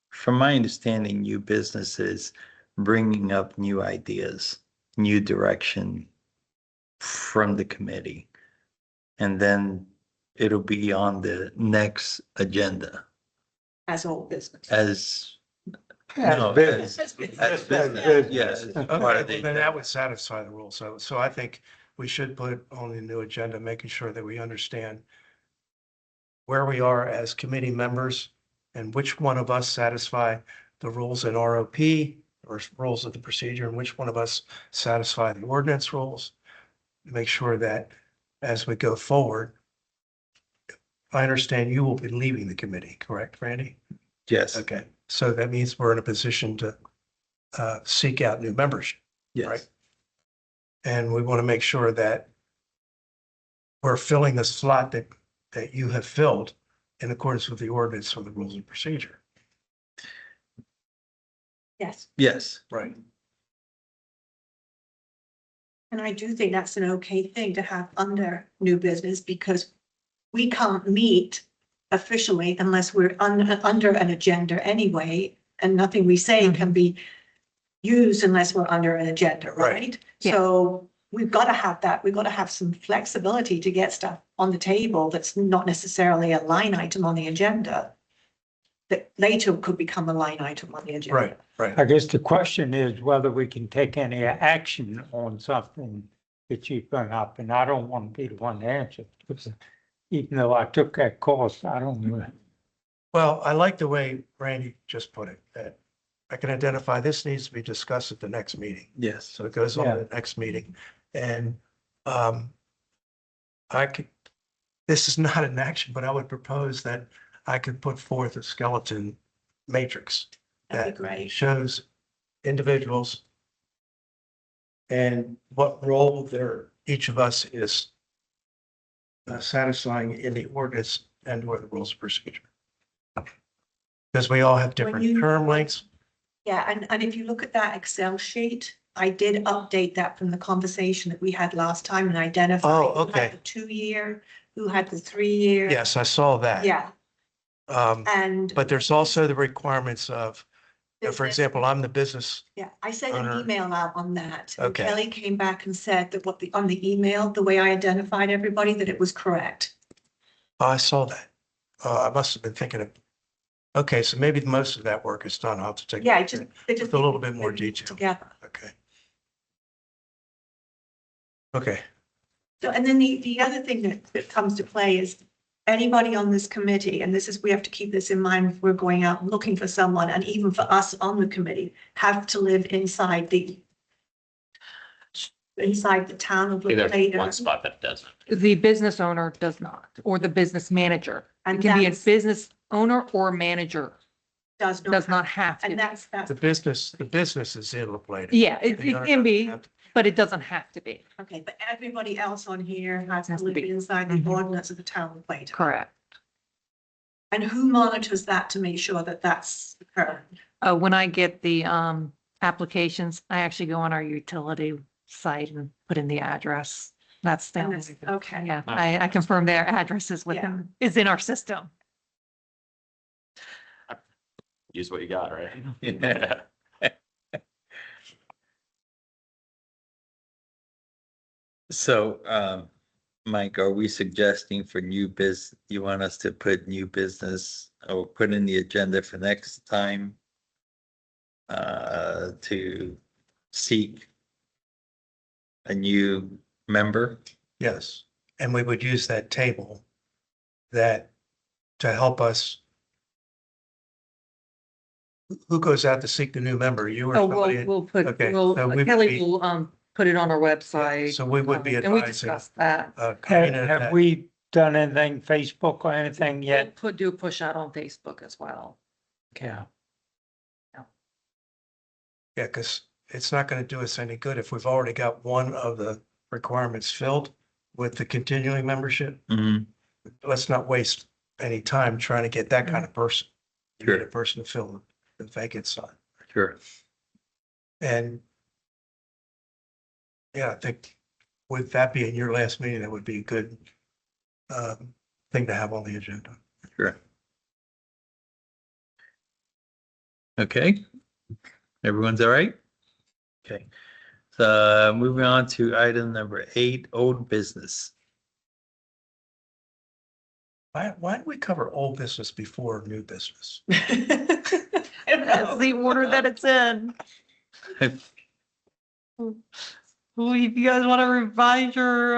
from my understanding, new businesses bringing up new ideas, new direction from the committee. And then it'll be on the next agenda As all business. as, As no, business. as As business, business. yes. as part okay, of the then that agenda. would satisfy the rule. So I think we should put on the new agenda, making sure that we understand where we are as committee members and which one of us satisfy the rules in ROP or rules of the procedure, and which one of us satisfy the ordinance rules. Make sure that as we go forward, I understand you will be leaving the committee, correct, Randy? Yes, Okay, so that means we're in a position to seek out new membership. yes. Right. And we want to make sure that we're filling the slot that you have filled in accordance with the ordinance or the rules of procedure. Yes, Yes, Right. and I do think that's an okay thing to have under new business because we can't meet officially unless we're under an agenda anyway, and nothing we say can be used unless we're under an agenda, Right. right? Yeah. So we've got to have that. We've got to have some flexibility to get stuff on the table that's not necessarily a line item on the agenda. That later could become a line item on the agenda. Right, right. I guess the question is whether we can take any action on something that you bring up, and I don't want to be the one to answer. Because even though I took that course, I don't know. Well, I like the way Randy just put it, that I can identify this needs to be discussed at the next meeting. yes. So it goes on Yeah. the next meeting. And I could, this is not an action, but I would propose that I could put forth a skeleton matrix That'd that be great. shows individuals and what role each of us is satisfying in the ordinance and or the rules of procedure. Because we all have different you- term lengths. Yeah, and if you look at that Excel sheet, I did update that from the conversation that we had last time and identify. Oh, who had okay. the 2-year, who had the 3-year. Yes, I saw that. Yeah, and. But there's also the requirements of, for business- example, I'm the business. Yeah, I sent an owner. email out on that. and Okay. Kelly came back and said that on the email, the way I identified everybody, that it was correct. I saw that. I must have been thinking of, okay, so maybe most of that work is done. I'll have to take. Yeah, it just. With a little bit more detail. Together. Okay. Okay, So, and then the other thing that comes to play is anybody on this committee, and this is, we have to keep this in mind if we're going out and looking for someone, and even for us on the committee, have to live inside the town of There's Lake one spot that doesn't. The business owner does not, or the business manager. It And can be a that's- business owner or manager, does does not have And to. that's, the business is in La Plata. Yeah, it The owner can be, doesn't have to- but it doesn't have to be. Okay, but everybody else on here has to Has to live be. inside the Mhm. ordinance of the town of Clayton. Correct. And who monitors that to make sure that that's occurring? When I get the applications, I actually go on our utility site and put in the address. That's the And only that's- thing. okay. Yeah, I confirm their address is within, is in our system. Use what you got, right? Yeah. So, Mike, are we suggesting for you want us to put new business or put in the agenda for next time? To seek a new member? Yes, and we would use that table that to help us. Who goes out to seek the new member? You or Oh, somebody? we'll put, Okay, so we would Kelly be- will, put it on our website. So we would be And we advising, discussed that. Karina, Have that- we done anything, Facebook or anything yet? Do a push out on Facebook as well. Yeah. Yeah, because it's not going to do us any good if we've already got one of the requirements filled with the continuing membership. Mhm. Let's not waste any time trying to get that kind of person. You Get Sure. a person to fill the vacant spot. Sure. And yeah, I think with that being your last meeting, that would be a good thing to have on the agenda. Sure. Okay. Everyone's all right? Okay. So moving on to item number 8, old business. Why do we cover old business before new business? That's the order that it's in. Well, if you guys want to revise your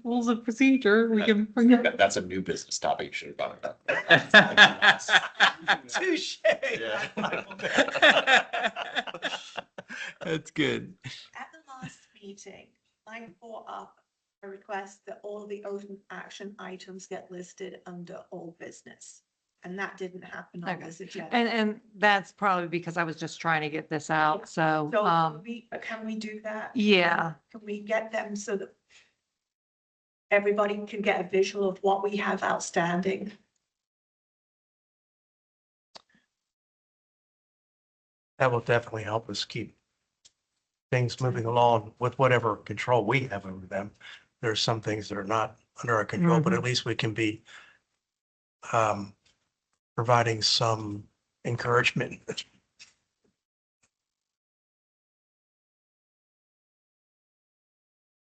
rules of procedure, we can bring it. That's a new business topic. You should have brought it up. Touche. Yeah. That's good. At the last meeting, I brought up a request that all the open action items get listed under old business. And that didn't happen on Okay. this agenda. And that's probably because I was just trying to get this out, so, So can we do that? yeah. Can we get them so that everybody can get a visual of what we have outstanding? That will definitely help us keep things moving along with whatever control we have over them. There are some things that are not under our control, but at least we can be providing some encouragement.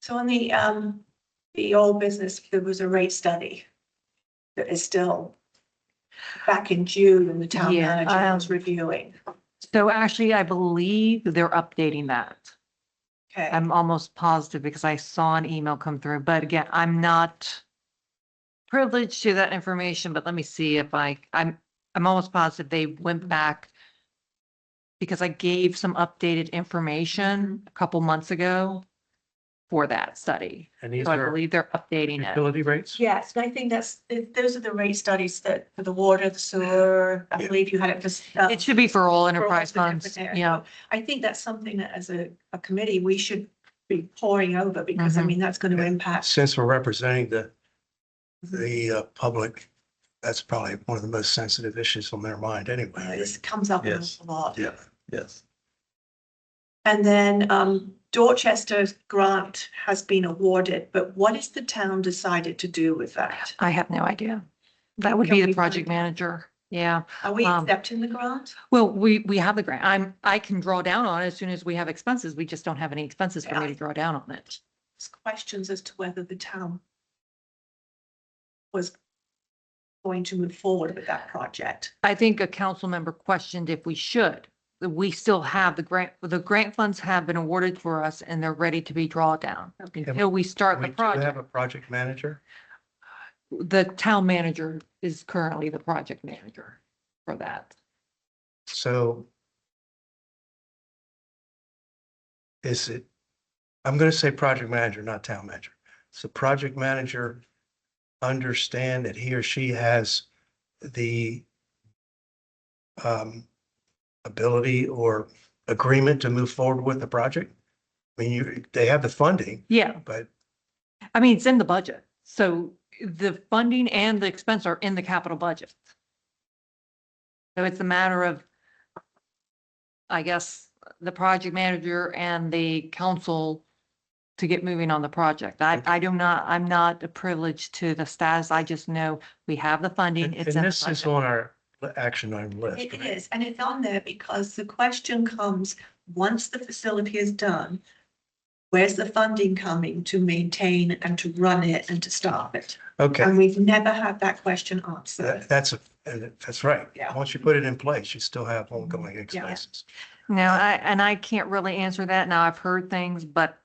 So on the old business, there was a rate study that is still back in June and the town Yeah, manager was reviewing. So actually, I believe they're updating that. Okay, I'm almost positive because I saw an email come through, but again, I'm not privileged to that information, but let me see if I'm almost positive they went back because I gave some updated information a couple months ago for that study. And these So I are believe they're updating it. utility rates? yes, and I think those are the rate studies that for the water, the sewer, I Yeah. believe you had it for. It should be for all for all enterprise the different funds. areas. Yeah. I think that's something that as a committee, we should be poring over because I Mhm. mean, that's going to Yeah. impact. Since we're representing the public, that's probably one of the most sensitive issues on their mind anyway. This comes up an Yes. awful lot. Yeah, yes. And then Dorchester's grant has been awarded, but what is the town decided to do with that? I have no idea. That would Can be we the find project out? manager. Yeah. Are we Um, accepting the grant? Well, we have the grant. I can draw down on it as soon as we have expenses. We just don't have any expenses for me to draw down on it. There's questions as to whether the town was going to move forward with that project. I think a council member questioned if we should. We still have the grant funds have been awarded for us and they're ready to be drawn down until we start We the do have project. a project manager. The town manager is currently the project manager for that. So is it, I'm going to say project manager, not town manager. So project manager understand that he or she has the ability or agreement to move forward with the project? I mean, they have the funding, Yeah, but I mean, it's in the budget. So the funding and the expense are in the capital budget. So it's a matter of, I guess, the project manager and the council to get moving on the project. I'm not privileged to the status. I just know we have the funding. and It's in the this is budget. on our action item list, It right? is, and it's on there because the question comes, once the facility is done, where's the funding coming to maintain and to run it and to staff it? Okay, And we've never had that question answered. that's right. Yeah. Once you put it in place, you still have ongoing expenses. No, I can't really answer that. Now, I've heard things, but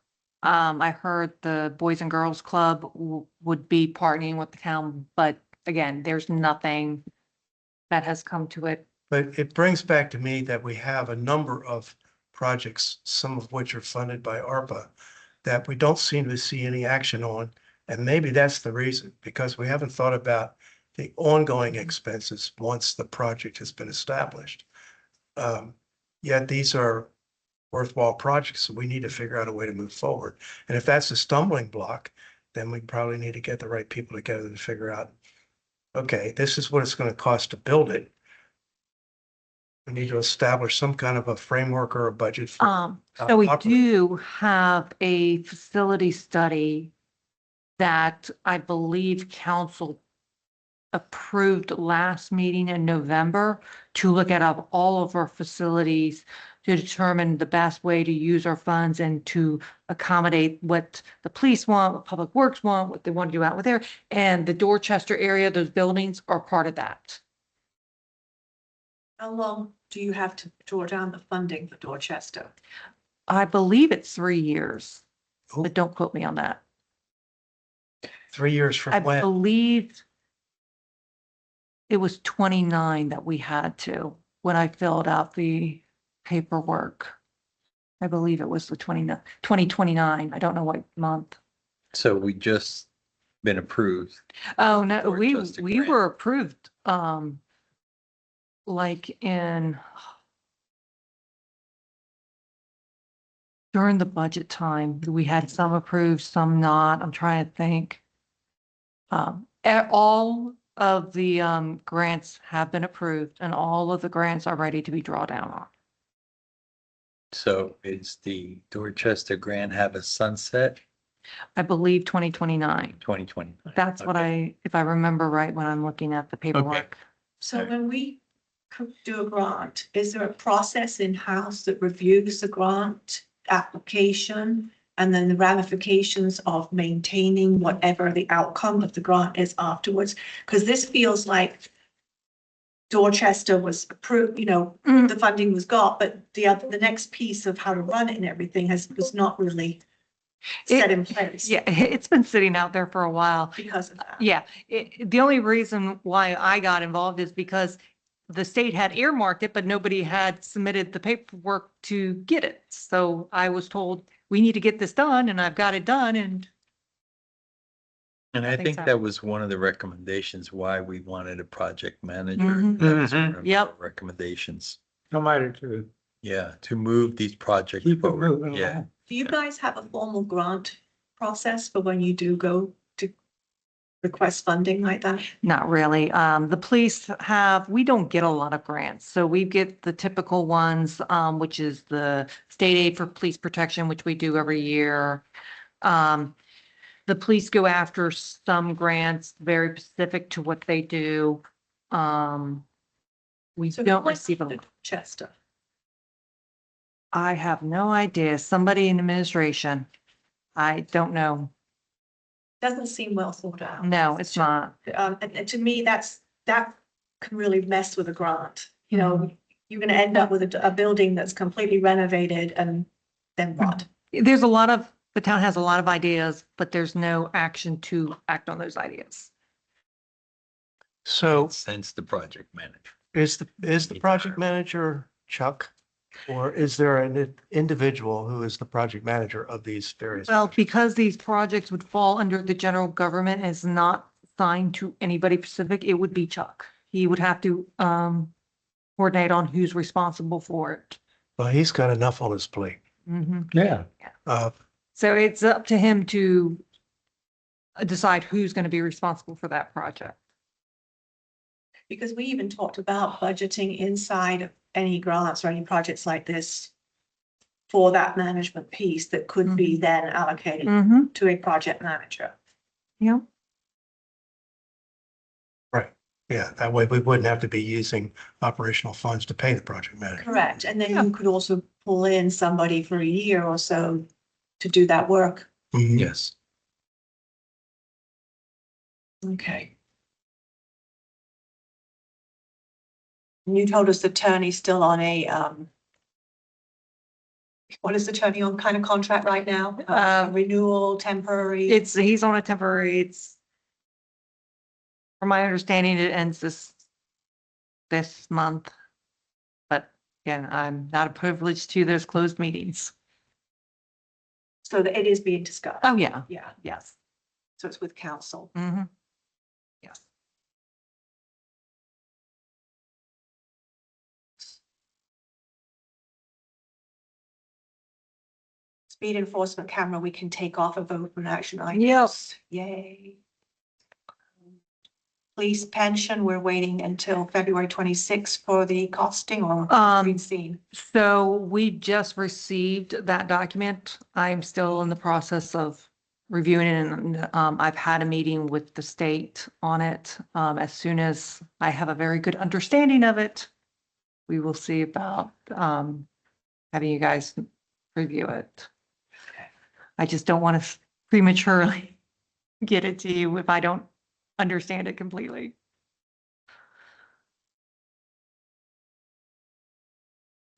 I heard the Boys and Girls Club would be partnering with the town, but again, there's nothing that has come to it. But it brings back to me that we have a number of projects, some of which are funded by ARPA, that we don't seem to see any action on. And maybe that's the reason, because we haven't thought about the ongoing expenses once the project has been established. Yet these are worthwhile projects, so we need to figure out a way to move forward. And if that's a stumbling block, then we probably need to get the right people together to figure out, okay, this is what it's going to cost to build it. We need to establish some kind of a framework or a budget. So we operate. do have a facility study that I believe council approved last meeting in November to look at all of our facilities to determine the best way to use our funds and to accommodate what the police want, what Public Works want, what they want to do out there. And the Dorchester area, those buildings are part of that. How long do you have to draw down the funding for Dorchester? I believe it's 3 years, Ooh. but don't quote me on that. 3 years I from when? believe it was 29 that we had to, when I filled out the paperwork. I believe it was the 2029. I don't know what month. So we just been approved. Oh, no, Dorchester we grant. were approved, like during the budget time, we had some approved, some not. I'm trying to think. All of the grants have been approved and all of the grants are ready to be drawn down on. So is the Dorchester grant have a sunset I believe 2029. 2020? That's what if I remember right, when I'm looking at the paperwork. So when we do a grant, is there a process in-house that reviews the grant application and then the ramifications of maintaining whatever the outcome of the grant is afterwards? Because this feels like Dorchester was approved, Mm. the funding was got, but the next piece of how to run it and everything was not really set in place. Yeah, it's been sitting out there for a while. Because of that. Yeah, the only reason why I got involved is because the state had earmarked it, but nobody had submitted the paperwork to get it. So I was told, we need to get this done, and I've got it done, and And I I think think so. that was one of the recommendations why we wanted a project manager. Mhm. That was one of Yep. our recommendations. Somebody to Yeah, to move these projects keep it forward. moving Yeah. along. Do you guys have a formal grant process for when you do go to request funding like that? not really. The police we don't get a lot of grants. So we get the typical ones, which is the state aid for police protection, which we do every year. The police go after some grants very specific to what they do. We So don't who receive went a, to Chester. I have no idea. Somebody in administration. I don't know. Doesn't seem well thought out. No, it's not. And to me, that can really mess with a grant. You're going to end up with a building that's completely renovated and then what? The town has a lot of ideas, but there's no action to act on those ideas. So Since the project manager. is the project manager Chuck? Or is there an individual who is the project manager of these various? Well, because these projects would fall under the general government and is not assigned to anybody specific, it would be Chuck. He would have to coordinate on who's responsible for it. Well, he's got enough on his plate. Mhm. Yeah. So it's up to him to decide who's going to be responsible for that project. Because we even talked about budgeting inside of any grants or any projects like this for that management piece that could be then allocated Mm-hmm. to a project manager. Yeah. Right. Yeah, that way we wouldn't have to be using operational funds to pay the project manager. Correct. And then Yeah. you could also pull in somebody for a year or so to do that work. Mhm. Yes. Okay. And you told us the attorney's still on a, what is the attorney on kind of contract right now? Renewal, temporary? He's on a temporary, from my understanding, it ends this month. But again, I'm not privileged to those closed meetings. So that it is being discussed. Oh, yeah. Yeah, Yes. so it's with council. Mm-hmm. Yes. Speed enforcement camera, we can take off of open action items. Yep. Yay. Police pension, we're waiting until February 26th for the costing or green scene. So we just received that document. I'm still in the process of reviewing it, and I've had a meeting with the state on it. As soon as I have a very good understanding of it, we will see about having you guys review it. I just don't want to prematurely get it to you if I don't understand it completely.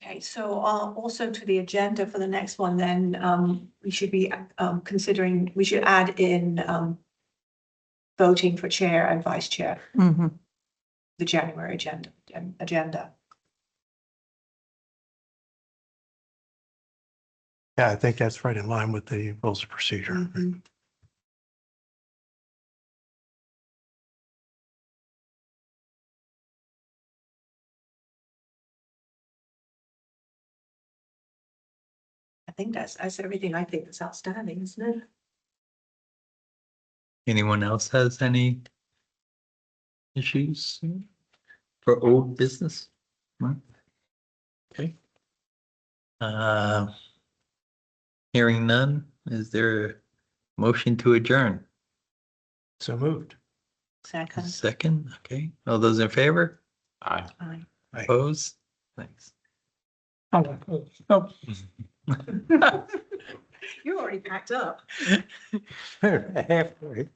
Okay, so also to the agenda for the next one, then we should be considering, we should add in voting for chair and vice chair, Mm-hmm. the January agenda. Yeah, I think that's right in line with the rules of procedure. Mhm. I think that's everything I think is outstanding, isn't it? Anyone else has any issues for old business? No? Okay. Hearing none, is there a motion to adjourn? So moved. Second. Second, okay. All those in favor? Aye. Aye. Opposed? Thanks. You're already packed up. Halfway.